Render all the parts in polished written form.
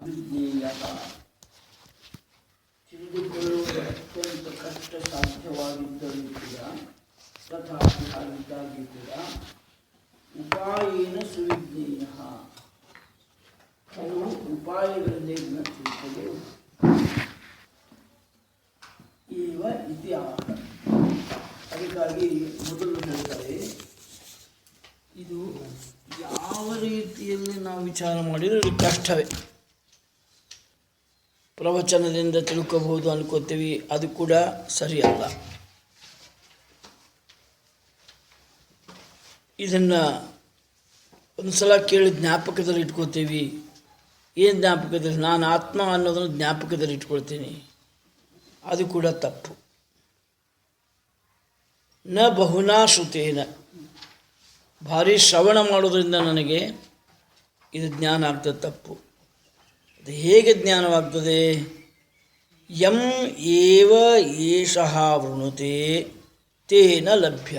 ವಿಜ್ಞೇಯಃ ತಿಳಿದುಕೊಳ್ಳುವುದು ಅತ್ಯಂತ ಕಷ್ಟ ಸಾಧ್ಯವಾಗಿದ್ದರೂ ಕೂಡ ತಥಾಪಿ ಹಾಗಿದ್ದಾಗಿ ಕೂಡ ಉಪಾಯೇನ ಸುವಿಜ್ಞೇಯ ಕೆಲವು ಉಪಾಯಗಳಲ್ಲಿ ಇದನ್ನು ತಿಳ್ಕೊಳ್ಳುವುದು ಇವ ಇತಿಹಾಸ. ಅದಕ್ಕಾಗಿ ಮೊದಲು ಹೇಳ್ತಾರೆ, ಇದು ಯಾವ ರೀತಿಯಲ್ಲಿ ನಾವು ವಿಚಾರ ಮಾಡಿದರೂ ಇದು ಕಷ್ಟವೇ. ಪ್ರವಚನದಿಂದ ತಿಳ್ಕೋಬಹುದು ಅನ್ಕೋತೀವಿ, ಅದು ಕೂಡ ಸರಿಯಲ್ಲ. ಇದನ್ನು ಒಂದು ಸಲ ಕೇಳಿ ಜ್ಞಾಪಕದಲ್ಲಿ ಇಟ್ಕೋತೀವಿ. ಏನು ಜ್ಞಾಪಕದಲ್ಲಿ? ನಾನು ಆತ್ಮ ಅನ್ನೋದನ್ನು ಜ್ಞಾಪಕದಲ್ಲಿ ಇಟ್ಕೊಳ್ತೀನಿ, ಅದು ಕೂಡ ತಪ್ಪು. ನ ಬಹುನಾ ಶ್ರುತೇನ, ಭಾರಿ ಶ್ರವಣ ಮಾಡೋದ್ರಿಂದ ನನಗೆ ಇದು ಜ್ಞಾನ ಆಗ್ತದೆ, ತಪ್ಪು. ಅದು ಹೇಗೆ ಜ್ಞಾನವಾಗ್ತದೆ? ಯಂ ಏವ ಏಷಃ ವೃಣುತೆ ತೇನ ಲಭ್ಯ.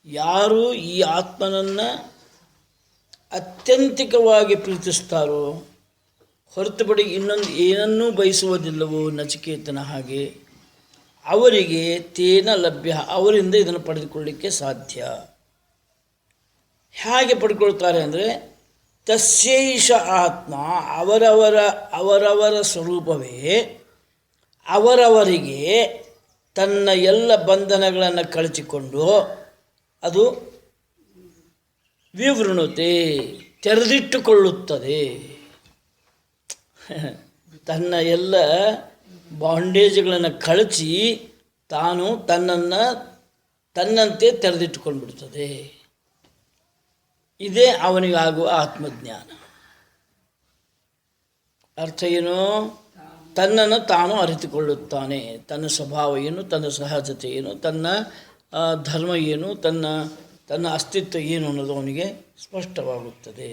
ಯಾರು ಈ ಆತ್ಮನನ್ನು ಅತ್ಯಂತಿಕವಾಗಿ ಪ್ರೀತಿಸ್ತಾರೋ, ಹೊರತುಪಡಿ ಇನ್ನೊಂದು ಏನನ್ನೂ ಬಯಸುವುದಿಲ್ಲವೋ ನಚಿಕೇತನ ಹಾಗೆ, ಅವರಿಗೆ ತೇನ ಲಭ್ಯ, ಅವರಿಂದ ಇದನ್ನು ಪಡೆದುಕೊಳ್ಳಲಿಕ್ಕೆ ಸಾಧ್ಯ. ಹೇಗೆ ಪಡ್ಕೊಳ್ತಾರೆ ಅಂದರೆ, ತಸ್ಯೈಷ ಆತ್ಮ, ಅವರವರ ಸ್ವರೂಪವೇ ಅವರವರಿಗೆ ತನ್ನ ಎಲ್ಲ ಬಂಧನಗಳನ್ನು ಕಳಚಿಕೊಂಡು ಅದು ವಿವೃಣತೆ, ತೆರೆದಿಟ್ಟುಕೊಳ್ಳುತ್ತದೆ. ತನ್ನ ಎಲ್ಲ ಬಾಂಡೇಜ್ಗಳನ್ನು ಕಳಚಿ ತಾನು ತನ್ನಂತೆ ತೆರೆದಿಟ್ಟುಕೊಂಡ್ಬಿಡ್ತದೆ. ಇದೇ ಅವನಿಗಾಗುವ ಆತ್ಮಜ್ಞಾನ. ಅರ್ಥ ಏನು? ತನ್ನನ್ನು ತಾನು ಅರಿತುಕೊಳ್ಳುತ್ತಾನೆ. ತನ್ನ ಸ್ವಭಾವ ಏನು, ತನ್ನ ಸಹಜತೆ ಏನು, ತನ್ನ ಧರ್ಮ ಏನು, ತನ್ನ ಅಸ್ತಿತ್ವ ಏನು ಅನ್ನೋದು ಅವನಿಗೆ ಸ್ಪಷ್ಟವಾಗುತ್ತದೆ.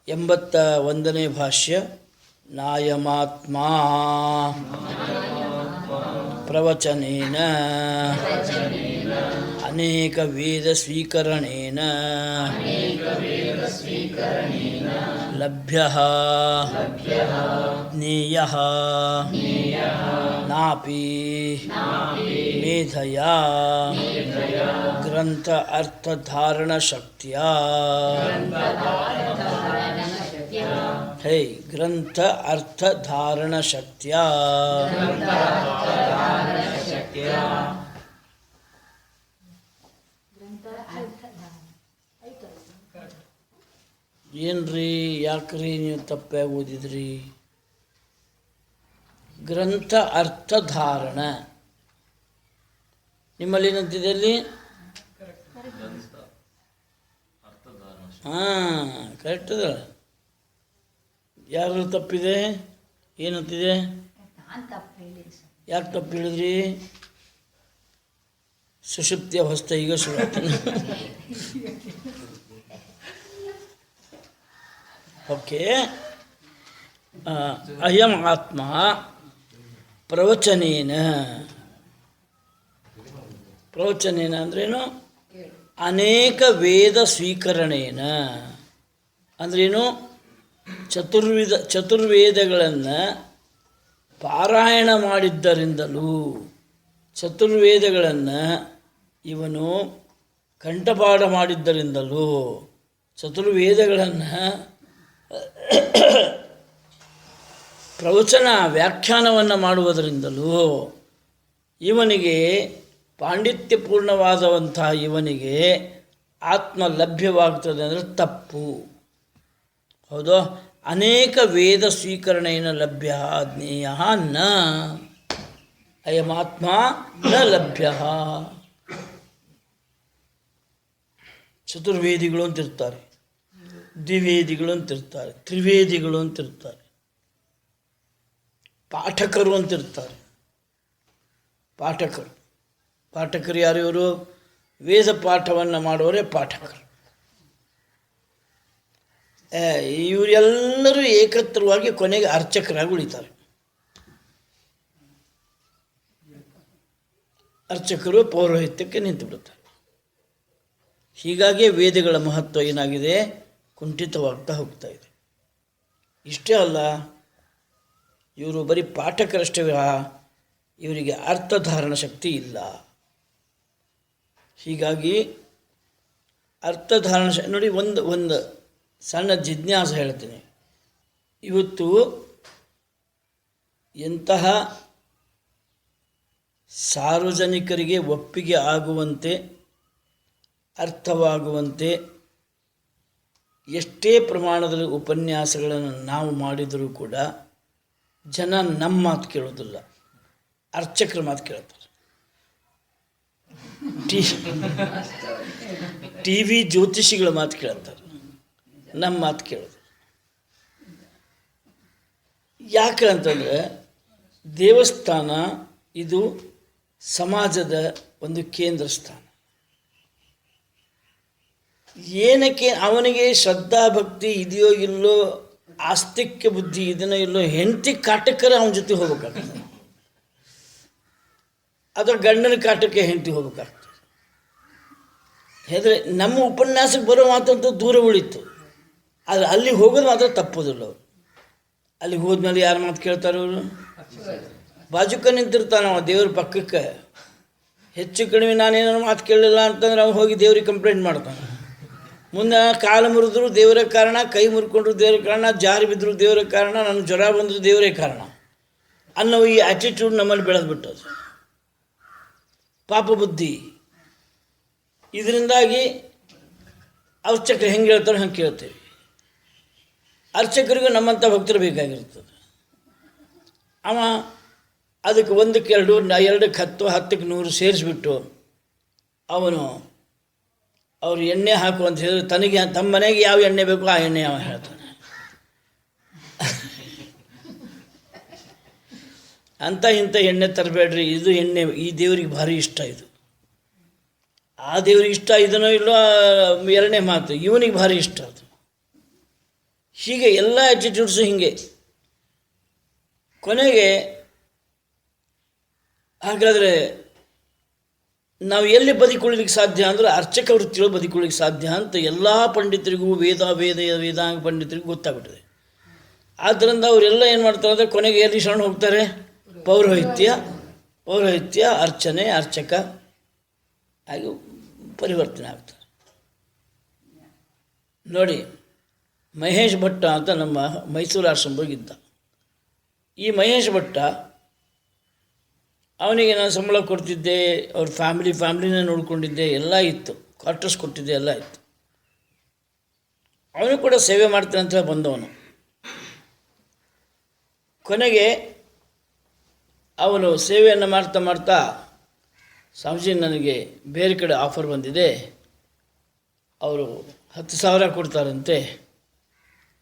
81ನೇ ಭಾಷ್ಯ. ನಾಯಮಾತ್ಮ ಪ್ರವಚನೇನ ಅನೇಕ ವೇದ ಸ್ವೀಕರಣೇನ ಲಭ್ಯಃ ಜ್ಞೇಯಃ ನಾಪಿ ಮೇಧಯಾ ಗ್ರಂಥ ಅರ್ಥಧಾರಣ ಶಕ್ತಿಯ. ಹೇ ಗ್ರಂಥ ಅರ್ಥಧಾರಣ ಶಕ್ತಿಯ. ಏನ್ರಿ, ಯಾಕ್ರಿ ನೀವು ತಪ್ಪಾಗಿ ಓದಿದ್ರಿ? ಗ್ರಂಥ ಅರ್ಥಧಾರಣ ನಿಮ್ಮಲ್ಲಿ ಏನಂತಿದೆ ಅಲ್ಲಿ? ಹಾಂ, ಕರೆಕ್ಟ್ ಅದ. ಯಾರು ತಪ್ಪಿದೆ? ಏನಂತಿದೆ? ಯಾಕೆ ತಪ್ಪು ಹೇಳಿದ್ರಿ? ಸುಷುಪ್ತಿಯ ಹೊಸ್ತ ಈಗ ಶುರು. ಓಕೆ. ಅಯಂ ಆತ್ಮ ಪ್ರವಚನೇನ ಅಂದ್ರೇನು? ಅನೇಕ ವೇದ ಸ್ವೀಕರಣೇನ ಅಂದ್ರೇನು? ಚತುರ್ವೇದಗಳನ್ನು ಪಾರಾಯಣ ಮಾಡಿದ್ದರಿಂದಲೂ, ಚತುರ್ವೇದಗಳನ್ನು ಇವನು ಕಂಠಪಾಠ ಮಾಡಿದ್ದರಿಂದಲೂ, ಚತುರ್ವೇದಗಳನ್ನು ಪ್ರವಚನ ವ್ಯಾಖ್ಯಾನವನ್ನು ಮಾಡುವುದರಿಂದಲೂ ಇವನಿಗೆ, ಪಾಂಡಿತ್ಯಪೂರ್ಣವಾದಂತಹ ಇವನಿಗೆ ಆತ್ಮ ಲಭ್ಯವಾಗ್ತದೆ ಅಂದರೆ ತಪ್ಪು. ಹೌದು. ಅನೇಕ ವೇದ ಸ್ವೀಕರಣೇನ ಲಭ್ಯ ಜ್ಞೇಯ ನ ಅಯಮಾತ್ಮ ನ ಲಭ್ಯ. ಚತುರ್ವೇದಿಗಳು ಅಂತಿರ್ತಾರೆ, ದ್ವಿವೇದಿಗಳು ಅಂತಿರ್ತಾರೆ, ತ್ರಿವೇದಿಗಳು ಅಂತಿರ್ತಾರೆ, ಪಾಠಕರು ಅಂತಿರ್ತಾರೆ. ಪಾಠಕರು ಯಾರು? ಇವರು ವೇದ ಪಾಠವನ್ನು ಮಾಡುವವರೇ ಪಾಠಕರು. ಇವರೆಲ್ಲರೂ ಏಕತ್ರವಾಗಿ ಕೊನೆಗೆ ಅರ್ಚಕರಾಗಿ ಉಳಿತಾರೆ. ಅರ್ಚಕರು ಪೌರೋಹಿತ್ಯಕ್ಕೆ ನಿಂತು ಬಿಡುತ್ತಾರೆ. ಹೀಗಾಗಿ ವೇದಗಳ ಮಹತ್ವ ಏನಾಗಿದೆ? ಕುಂಠಿತವಾಗ್ತಾ ಹೋಗ್ತಾ ಇದೆ. ಇಷ್ಟೇ ಅಲ್ಲ, ಇವರು ಬರೀ ಪಾಠಕರಷ್ಟೇ, ಇವರಿಗೆ ಅರ್ಥಧಾರಣ ಶಕ್ತಿ ಇಲ್ಲ. ಹೀಗಾಗಿ ಅರ್ಥಧಾರಣ ನೋಡಿ, ಒಂದು ಸಣ್ಣ ಜಿಜ್ಞಾಸೆ ಹೇಳ್ತೀನಿ. ಇವತ್ತು ಎಂತಹ ಸಾರ್ವಜನಿಕರಿಗೆ ಒಪ್ಪಿಗೆ ಆಗುವಂತೆ, ಅರ್ಥವಾಗುವಂತೆ ಎಷ್ಟೇ ಪ್ರಮಾಣದಲ್ಲಿ ಉಪನ್ಯಾಸಗಳನ್ನು ನಾವು ಮಾಡಿದರೂ ಕೂಡ ಜನ ನಮ್ಮ ಮಾತು ಕೇಳೋದಿಲ್ಲ, ಅರ್ಚಕರ ಮಾತು ಕೇಳ್ತಾರೆ. ಟಿ ವಿ ಜ್ಯೋತಿಷಿಗಳ ಮಾತು ಕೇಳ್ತಾರೆ, ನಮ್ಮ ಮಾತು ಕೇಳೋದು. ಯಾಕೆ ಅಂತಂದರೆ ದೇವಸ್ಥಾನ ಇದು ಸಮಾಜದ ಒಂದು ಕೇಂದ್ರ ಸ್ಥಾನ. ಏನಕ್ಕೆ ಅವನಿಗೆ ಶ್ರದ್ಧಾ ಭಕ್ತಿ ಇದೆಯೋ ಇಲ್ಲೋ, ಆಸ್ತಿಕ್ಯ ಬುದ್ಧಿ ಇದನ್ನೋ ಇಲ್ಲೋ, ಹೆಂಡತಿ ಕಾಟಕ್ಕರ ಅವನ ಜೊತೆ ಹೋಗ್ಬೇಕಾಗ್ತದೆ, ಅಥವಾ ಗಂಡನ ಕಾಟಕ್ಕೆ ಹೆಂಡತಿ ಹೋಗ್ಬೇಕಾಗ್ತದೆ. ಹೇಳಿದ್ರೆ ನಮ್ಮ ಉಪನ್ಯಾಸಕ್ಕೆ ಬರೋ ಮಾತಂತೂ ದೂರ ಉಳಿತು, ಆದರೆ ಅಲ್ಲಿ ಹೋಗೋದು ಮಾತ್ರ ತಪ್ಪೋದಿಲ್ಲ. ಅವರು ಅಲ್ಲಿಗೆ ಹೋದ್ಮೇಲೆ ಯಾರು ಮಾತು ಕೇಳ್ತಾರೆ? ಅವರು ಬಾಜುಕ ನಿಂತಿರ್ತಾನೆ ಅವ ದೇವ್ರ ಪಕ್ಕಕ್ಕೆ. ಹೆಚ್ಚು ಕಡಿಮೆ ನಾನೇನಾರು ಮಾತು ಕೇಳಲಿಲ್ಲ ಅಂತಂದ್ರೆ ಅವ್ನು ಹೋಗಿ ದೇವ್ರಿಗೆ ಕಂಪ್ಲೇಂಟ್ ಮಾಡ್ತಾನೆ. ಮುಂದೆ ಕಾಲು ಮುರಿದ್ರು ದೇವರ ಕಾರಣ, ಕೈ ಮುರ್ಕೊಂಡ್ರು ದೇವರ ಕಾರಣ, ಜಾರಿ ಬಿದ್ದರು ದೇವರ ಕಾರಣ, ನನಗೆ ಜ್ವರ ಬಂದರೂ ದೇವರೇ ಕಾರಣ ಅನ್ನೋ ಈ ಆ್ಯಟಿಟ್ಯೂಡ್ ನಮ್ಮಲ್ಲಿ ಬೆಳೆದ್ಬಿಟ್ಟದು, ಪಾಪ ಬುದ್ಧಿ. ಇದರಿಂದಾಗಿ ಅರ್ಚಕರು ಹೆಂಗೆ ಹೇಳ್ತಾರೆ ಹಂಗೆ ಕೇಳ್ತೇವೆ. ಅರ್ಚಕರಿಗೂ ನಮ್ಮಂಥ ಭಕ್ತರು ಬೇಕಾಗಿರ್ತದೆ. ಅವ ಅದಕ್ಕೆ 1ಕ್ಕೆ 2, 2ಕ್ಕೆ 10, 10ಕ್ಕೆ 100 ಸೇರಿಸ್ಬಿಟ್ಟು ಅವನು ಅವ್ರು ಎಣ್ಣೆ ಹಾಕು ಅಂತ ಹೇಳಿದ್ರೆ ತನಗೆ ತಮ್ಮ ಮನೆಗೆ ಯಾವ ಎಣ್ಣೆ ಬೇಕೋ ಆ ಎಣ್ಣೆ ಅವ ಹೇಳ್ತಾನೆ. ಅಂಥ ಇಂಥ ಎಣ್ಣೆ ತರಬೇಡ್ರಿ, ಇದು ಎಣ್ಣೆ ಈ ದೇವ್ರಿಗೆ ಭಾರಿ ಇಷ್ಟ, ಇದು ಆ ದೇವ್ರಿಗೆ ಇಷ್ಟ, ಇದನ್ನೋ ಇಲ್ಲೋ 2ನೇ ಮಾತು, ಇವನಿಗೆ ಭಾರಿ ಇಷ್ಟ ಅದು. ಹೀಗೆ ಎಲ್ಲ ಆ್ಯಟಿಟ್ಯೂಡ್ಸು ಹೀಗೆ. ಕೊನೆಗೆ ಹಾಗಾದರೆ ನಾವು ಎಲ್ಲಿ ಬದುಕೊಳ್ಳಿಕ್ಕೆ ಸಾಧ್ಯ ಅಂದರೆ ಅರ್ಚಕ ವೃತ್ತಿಗಳು ಬದುಕೊಳ್ಳಿಕ್ಕೆ ಸಾಧ್ಯ ಅಂತ ಎಲ್ಲ ಪಂಡಿತರಿಗೂ, ವೇದಾಂಗ ಪಂಡಿತರಿಗೂ ಗೊತ್ತಾಗ್ಬಿಟ್ಟಿದೆ. ಆದ್ದರಿಂದ ಅವರೆಲ್ಲ ಏನು ಮಾಡ್ತಾರೆ ಅಂದರೆ ಕೊನೆಗೆ ಎಲ್ಲಿ ಶರಣ ಹೋಗ್ತಾರೆ? ಪೌರೋಹಿತ್ಯ, ಅರ್ಚನೆ, ಅರ್ಚಕ ಹಾಗೆ ಪರಿವರ್ತನೆ ಆಗ್ತಾರೆ. ನೋಡಿ, ಮಹೇಶ್ ಭಟ್ಟ ಅಂತ ನಮ್ಮ ಮೈಸೂರು ಆಶ್ರಮದೋಗಿದ್ದ. ಈ ಮಹೇಶ್ ಭಟ್ಟ ಅವನಿಗೆ ನಾನು ಸಂಬಳ ಕೊಡ್ತಿದ್ದೆ, ಅವ್ರ ಫ್ಯಾಮ್ಲಿನೇ ನೋಡ್ಕೊಂಡಿದ್ದೆ, ಎಲ್ಲ ಇತ್ತು, ಕ್ವಾರ್ಟರ್ಸ್ ಕೊಟ್ಟಿದ್ದೆ, ಎಲ್ಲ ಇತ್ತು. ಅವನು ಕೂಡ ಸೇವೆ ಮಾಡ್ತಾನೆ ಅಂತ ಬಂದವನು. ಕೊನೆಗೆ ಅವನು ಸೇವೆಯನ್ನು ಮಾಡ್ತಾ ಮಾಡ್ತಾ, ಸ್ವಾಮೀಜಿ ನನಗೆ ಬೇರೆ ಕಡೆ ಆಫರ್ ಬಂದಿದೆ, ಅವರು 10,000 ಕೊಡ್ತಾರಂತೆ,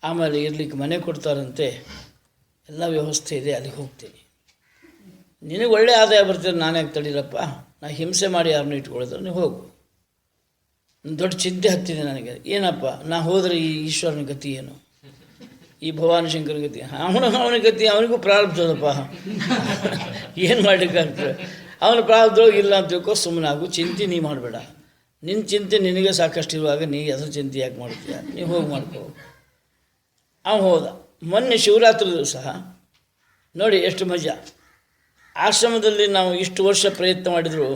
ಆಮೇಲೆ ಇರಲಿಕ್ಕೆ ಮನೆ ಕೊಡ್ತಾರಂತೆ, ಎಲ್ಲ ವ್ಯವಸ್ಥೆ ಇದೆ, ಅಲ್ಲಿಗೆ ಹೋಗ್ತೀನಿ. ನಿನಗೆ ಒಳ್ಳೆ ಆದಾಯ ಬರ್ತೀರ, ನಾನು ಯಾಕೆ ತಡೀರಪ್ಪ, ನಾನು ಹಿಂಸೆ ಮಾಡಿ ಯಾರನ್ನೂ ಇಟ್ಕೊಳ್ಳೋದ್ರೆ ನೀವು ಹೋಗು. ದೊಡ್ಡ ಚಿಂತೆ ಹತ್ತಿದೆ ನನಗೆ. ಏನಪ್ಪ, ನಾ ಹೋದರೆ ಈ ಈಶ್ವರನ ಗತಿ ಏನು, ಈ ಭವಾನಿ ಶಂಕರ ಗತಿ, ಅವನ ಗತಿ ಅವನಿಗೂ ಪ್ರಾರಬ್ಧದಪ್ಪ, ಏನು ಮಾಡಲಿಕ್ಕಾಗ್ತದೆ, ಅವನ ಪ್ರಾರಬ್ಧದೊಳಗೆ ಇಲ್ಲ ಅಂತ ತಿಳ್ಕೊ, ಸುಮ್ಮನೆ ಆಗು, ಚಿಂತೆ ನೀ ಮಾಡಬೇಡ. ನಿನ್ನ ಚಿಂತೆ ನಿನಗೆ ಸಾಕಷ್ಟು ಇರುವಾಗ ನೀ ಅದ್ರ ಚಿಂತೆ ಯಾಕೆ ಮಾಡ್ತೀಯ, ನೀವು ಹೋಗಿ ಮಾಡ್ಕೋ. ಅವನು ಹೋದ. ಮೊನ್ನೆ ಶಿವರಾತ್ರಿ ದಿವಸ ನೋಡಿ ಎಷ್ಟು ಮಜಾ. ಆಶ್ರಮದಲ್ಲಿ ನಾವು ಇಷ್ಟು ವರ್ಷ ಪ್ರಯತ್ನ ಮಾಡಿದರೂ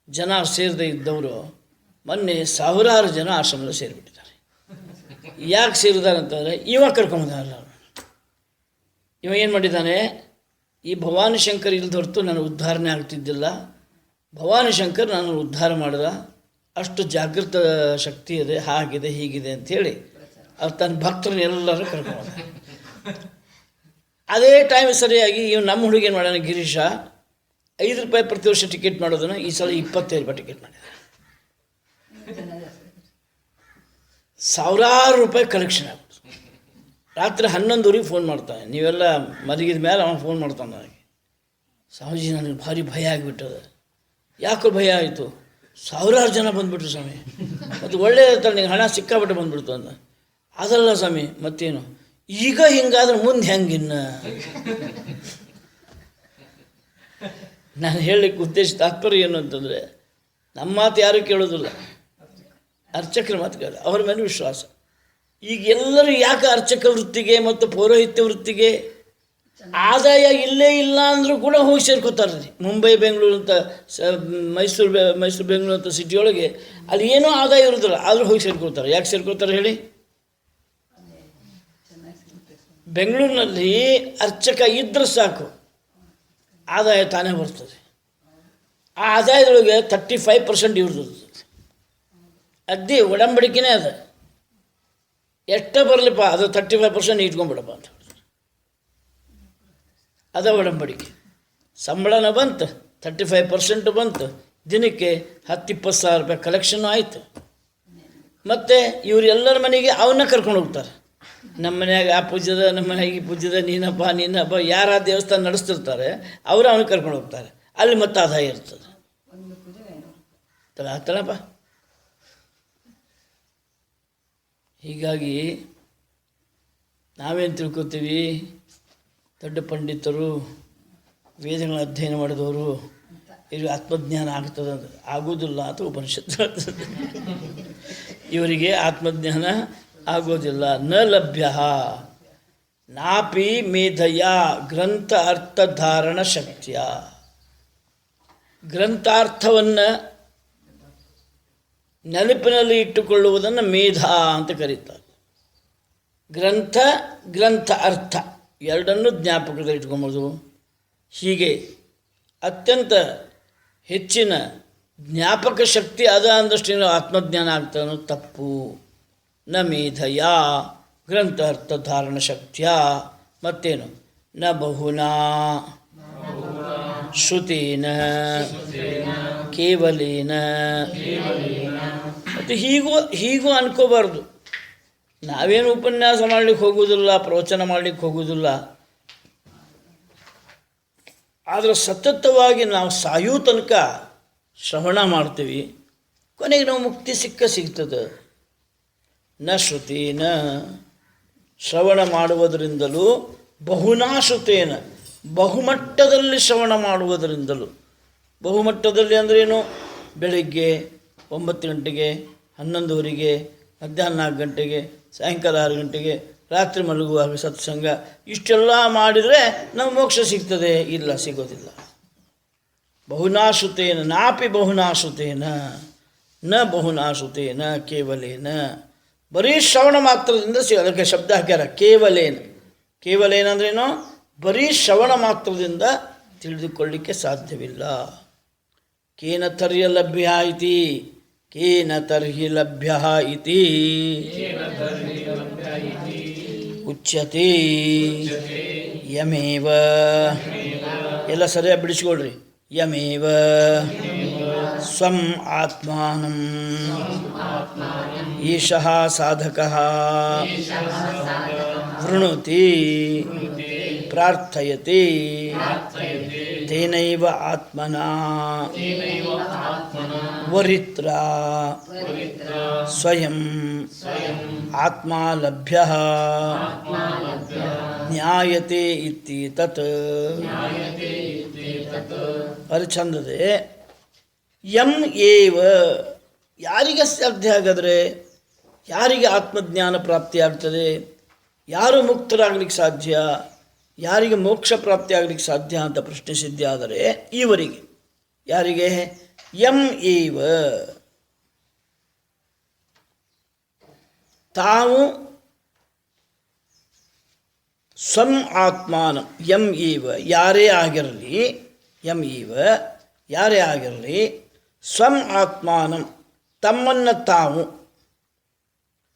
ಜನ ಸೇರದೇ ಇದ್ದವರು ಮೊನ್ನೆ 1000 ಜನ ಆಶ್ರಮದಲ್ಲಿ ಸೇರಿಬಿಟ್ಟಿದ್ದಾರೆ. ಯಾಕೆ ಸೇರಿದ್ದಾರೆ ಅಂತಂದರೆ ಇವ ಕರ್ಕೊಂಬಂದಾರಲ್ಲ. ಇವ ಏನು ಮಾಡಿದ್ದಾನೆ, ಈ ಭವಾನಿ ಶಂಕರ್ ಇಲ್ದ ಹೊರತು ನಾನು ಉದ್ಧಾರಣೆ ಆಗ್ತಿದ್ದಿಲ್ಲ, ಭವಾನಿ ಶಂಕರ್ ನಾನು ಉದ್ಧಾರ ಮಾಡಿದ, ಅಷ್ಟು ಜಾಗೃತ ಶಕ್ತಿ ಇದೆ, ಹಾಗಿದೆ ಹೀಗಿದೆ ಅಂಥೇಳಿ ಅವ್ರು ತನ್ನ ಭಕ್ತರನ್ನೆಲ್ಲರೂ ಕರ್ಕೊಂಬಂದ. ಅದೇ ಟೈಮ್ ಸರಿಯಾಗಿ ಇವು ನಮ್ಮ ಹುಡುಗಿ ಏನು ಮಾಡೋಣ, ಗಿರೀಶ 5 ರೂಪಾಯಿ ಪ್ರತಿ ವರ್ಷ ಟಿಕೆಟ್ ಮಾಡೋದನ್ನು ಈ ಸಲ 25 ರೂಪಾಯಿ ಟಿಕೆಟ್ ಮಾಡಿದ್ದಾರೆ. 1000 ರೂಪಾಯಿ ಕಲೆಕ್ಷನ್ ಆಗ್ಬೋದು. ರಾತ್ರಿ 11 ಫೋನ್ ಮಾಡ್ತಾನೆ, ನೀವೆಲ್ಲ ಮಲಗಿದ ಮೇಲೆ ಅವನು ಫೋನ್ ಮಾಡ್ತಾನೆ ನನಗೆ, ಸ್ವಾಮೀಜಿ ನನಗೆ ಭಾರಿ ಭಯ ಆಗಿಬಿಟ್ಟದ. ಯಾಕೋ ಭಯ ಆಯಿತು? 1000 ಜನ ಬಂದುಬಿಟ್ರು ಸ್ವಾಮಿ, ಮತ್ತು ಒಳ್ಳೆಯದಾಯ್ತಲ್ಲ, ನಿಂಗೆ ಹಣ ಸಿಕ್ಕಾಬಿಟ್ಟು ಬಂದುಬಿಡ್ತು ಅಂದ. ಅದಲ್ಲ ಸ್ವಾಮಿ, ಮತ್ತೇನು ಈಗ ಹಿಂಗಾದ್ರೆ ಮುಂದೆ ಹೆಂಗಿನ್ನು? ನಾನು ಹೇಳಲಿಕ್ಕೆ ಉದ್ದೇಶ ತಾತ್ಪರ್ಯ ಏನು ಅಂತಂದರೆ, ನಮ್ಮ ಮಾತು ಯಾರೂ ಕೇಳೋದಿಲ್ಲ, ಅರ್ಚಕರ ಮಾತು ಕೇಳ, ಅವ್ರ ಮೇಲೆ ವಿಶ್ವಾಸ. ಈಗ ಎಲ್ಲರೂ ಯಾಕೆ ಅರ್ಚಕ ವೃತ್ತಿಗೆ ಮತ್ತು ಪೌರೋಹಿತ್ಯ ವೃತ್ತಿಗೆ ಆದಾಯ ಇಲ್ಲೇ ಇಲ್ಲ ಅಂದರೂ ಕೂಡ ಹೋಗಿ ಸೇರ್ಕೋತಾರೆ ರೀ. ಮುಂಬೈ ಬೆಂಗಳೂರು ಅಂತ ಮೈಸೂರು ಬೆಂಗಳೂರು ಅಂತ ಸಿಟಿಯೊಳಗೆ ಅಲ್ಲಿ ಏನೂ ಆದಾಯ ಇರೋದಿಲ್ಲ, ಆದರೂ ಹೋಗಿ ಸೇರ್ಕೊಳ್ತಾರೆ. ಯಾಕೆ ಸೇರ್ಕೊಳ್ತಾರೆ ಹೇಳಿ? ಬೆಂಗಳೂರಿನಲ್ಲಿ ಅರ್ಚಕ ಇದ್ದರೆ ಸಾಕು, ಆದಾಯ ತಾನೇ ಬರ್ತದೆ. ಆ ಆದಾಯದೊಳಗೆ 35% ಇರ್ತದೆ. ಅದೇ ಒಡಂಬಡಿಕೆನೇ ಅದ. ಎಷ್ಟೇ ಬರಲಿಪ್ಪ ಅದು 35% ಇಟ್ಕೊಂಡ್ಬಿಡಪ್ಪ ಅಂತ ಅದ ಒಡಂಬಡಿಕೆ. ಸಂಬಳನ ಬಂತು, 35% ಬಂತು, ದಿನಕ್ಕೆ 10-20 ಸಾವಿರ ರೂಪಾಯಿ ಕಲೆಕ್ಷನ್ ಆಯಿತು. ಮತ್ತು ಇವರೆಲ್ಲರ ಮನೆಗೆ ಅವನ್ನ ಕರ್ಕೊಂಡು ಹೋಗ್ತಾರೆ. ನಮ್ಮ ಮನ್ಯಾಗ ಆ ಪೂಜೆದ, ನಮ್ಮ ಮನೆಯಾಗ ಈ ಪೂಜೆದ, ನೀನಪ್ಪ ಯಾರ ದೇವಸ್ಥಾನ ನಡೆಸ್ತಿರ್ತಾರೆ ಅವರು ಅವನಿಗೆ ಕರ್ಕೊಂಡು ಹೋಗ್ತಾರೆ. ಅಲ್ಲಿ ಮತ್ತೆ ಆದಾಯ ಇರ್ತದೆ. ಆಗ್ತಾನಪ್ಪ. ಹೀಗಾಗಿ ನಾವೇನು ತಿಳ್ಕೊತೀವಿ, ದೊಡ್ಡ ಪಂಡಿತರು, ವೇದಗಳ ಅಧ್ಯಯನ ಮಾಡಿದವರು, ಇವ್ರಿಗೆ ಆತ್ಮಜ್ಞಾನ ಆಗ್ತದೆ ಅಂದರೆ ಆಗೋದಿಲ್ಲ ಅಂತ ಉಪನಿಷತ್ತು ಹೇಳ್ತದೆ. ಇವರಿಗೆ ಆತ್ಮಜ್ಞಾನ ಆಗೋದಿಲ್ಲ. ನ ಲಭ್ಯ ನಾಪಿ ಮೇಧಯ ಗ್ರಂಥ ಅರ್ಥಧಾರಣ ಶಕ್ತಿಯ. ಗ್ರಂಥಾರ್ಥವನ್ನು ನೆನಪಿನಲ್ಲಿ ಇಟ್ಟುಕೊಳ್ಳುವುದನ್ನು ಮೇಧ ಅಂತ ಕರೀತಾರೆ. ಗ್ರಂಥ ಅರ್ಥ ಎರಡನ್ನೂ ಜ್ಞಾಪಕದಲ್ಲಿ ಇಟ್ಕೊಬೋದು. ಹೀಗೆ ಅತ್ಯಂತ ಹೆಚ್ಚಿನ ಜ್ಞಾಪಕ ಶಕ್ತಿ ಅದ ಅಂದಷ್ಟೇನು ಆತ್ಮಜ್ಞಾನ ಆಗ್ತಾನೋ ತಪ್ಪು. ನ ಮೇಧಯ ಗ್ರಂಥ ಅರ್ಥಧಾರಣ ಶಕ್ತಿಯ. ಮತ್ತೇನು? ನ ಬಹುನಾ ಶ್ರುತೇನ ಕೇವಲೇನ. ಮತ್ತು ಹೀಗೂ ಅನ್ಕೋಬಾರ್ದು. ನಾವೇನು ಉಪನ್ಯಾಸ ಮಾಡಲಿಕ್ಕೆ ಹೋಗೋದಿಲ್ಲ, ಪ್ರವಚನ ಮಾಡಲಿಕ್ಕೆ ಹೋಗೋದಿಲ್ಲ. ಆದರೆ ಸತತವಾಗಿ ನಾವು ಸಾಯೋ ತನಕ ಶ್ರವಣ ಮಾಡ್ತೀವಿ, ಕೊನೆಗೆ ನಾವು ಮುಕ್ತಿ ಸಿಗ್ತದೆ. ನ ಶ್ರುತೇನ ಶ್ರವಣ ಮಾಡುವುದರಿಂದಲೂ, ಬಹುನಾ ಶ್ರುತೇನ ಬಹುಮಟ್ಟದಲ್ಲಿ ಶ್ರವಣ ಮಾಡುವುದರಿಂದಲೂ. ಬಹುಮಟ್ಟದಲ್ಲಿ ಅಂದ್ರೇನು? ಬೆಳಿಗ್ಗೆ 9 ಗಂಟೆಗೆ, 11:30, ಮಧ್ಯಾಹ್ನ 4 ಗಂಟೆಗೆ, ಸಾಯಂಕಾಲ 6 ಗಂಟೆಗೆ, ರಾತ್ರಿ ಮಲಗುವಾಗ ಸತ್ಸಂಗ, ಇಷ್ಟೆಲ್ಲ ಮಾಡಿದರೆ ನಾವು ಮೋಕ್ಷ ಸಿಗ್ತದೆ? ಇಲ್ಲ, ಸಿಗೋದಿಲ್ಲ. ಬಹುನಾಶ್ರುತೇನ ನಾಪಿ ಬಹುನಾಶ್ರುತೇನ ನ ಬಹುನಾಶ್ರುತೇನ ಕೇವಲೇನ. ಬರೀ ಶ್ರವಣ ಮಾತ್ರದಿಂದ ಅದಕ್ಕೆ ಶಬ್ದ ಹಾಕ್ಯಾರ ಕೇವಲೇನ. ಕೇವಲೇನ ಅಂದ್ರೇನು? ಬರೀ ಶ್ರವಣ ಮಾತ್ರದಿಂದ ತಿಳಿದುಕೊಳ್ಳಿಕ್ಕೆ ಸಾಧ್ಯವಿಲ್ಲ. ಕೇನ ತರ್ಹಿ ಲಭ್ಯ ಇತಿ, ಕೇನ ತರ್ಹಿ ಲಭ್ಯ ಇತಿ ಉಚ್ಯತೆ ಯಮೇವ. ಎಲ್ಲ ಸರಿಯಾಗಿ ಬಿಡಿಸ್ಕೊಳ್ರಿ. ಯಮೇವ ಸ್ವಂ ಆತ್ಮಾನಂ ಈಶಃ ಸಾಧಕಃ ವೃಣುತಿ ಪ್ರಾರ್ಥಯತೆ ತೇನೈವ ಆತ್ಮನಾ ವರಿತ್ರ ಸ್ವಯಂ ಆತ್ಮಾ ಲಭ್ಯಃ ಜ್ಞಾಯತೆ ಇತ್ಯೇತತ್. ಅದು ಚಂದದೆ. ಯಂ ಏವ ಯಾರಿಗೆ ಸಾಧ್ಯ ಹಾಗಾದರೆ? ಯಾರಿಗೆ ಆತ್ಮಜ್ಞಾನ ಪ್ರಾಪ್ತಿಯಾಗ್ತದೆ? ಯಾರು ಮುಕ್ತರಾಗಲಿಕ್ಕೆ ಸಾಧ್ಯ? ಯಾರಿಗೆ ಮೋಕ್ಷ ಪ್ರಾಪ್ತಿ ಆಗಲಿಕ್ಕೆ ಸಾಧ್ಯ ಅಂತ ಪ್ರಶ್ನಿಸಿದ್ದೆ. ಆದರೆ ಇವರಿಗೆ. ಯಾರಿಗೆ? ಯಂ ಏವ ತಾವು ಸ್ವಂ ಆತ್ಮಾನ. ಯಂ ಏವ ಯಾರೇ ಆಗಿರಲಿ, ಯಂ ಏವ ಯಾರೇ ಆಗಿರಲಿ, ಸ್ವಂ ಆತ್ಮಾನಂ ತಮ್ಮನ್ನು ತಾವು,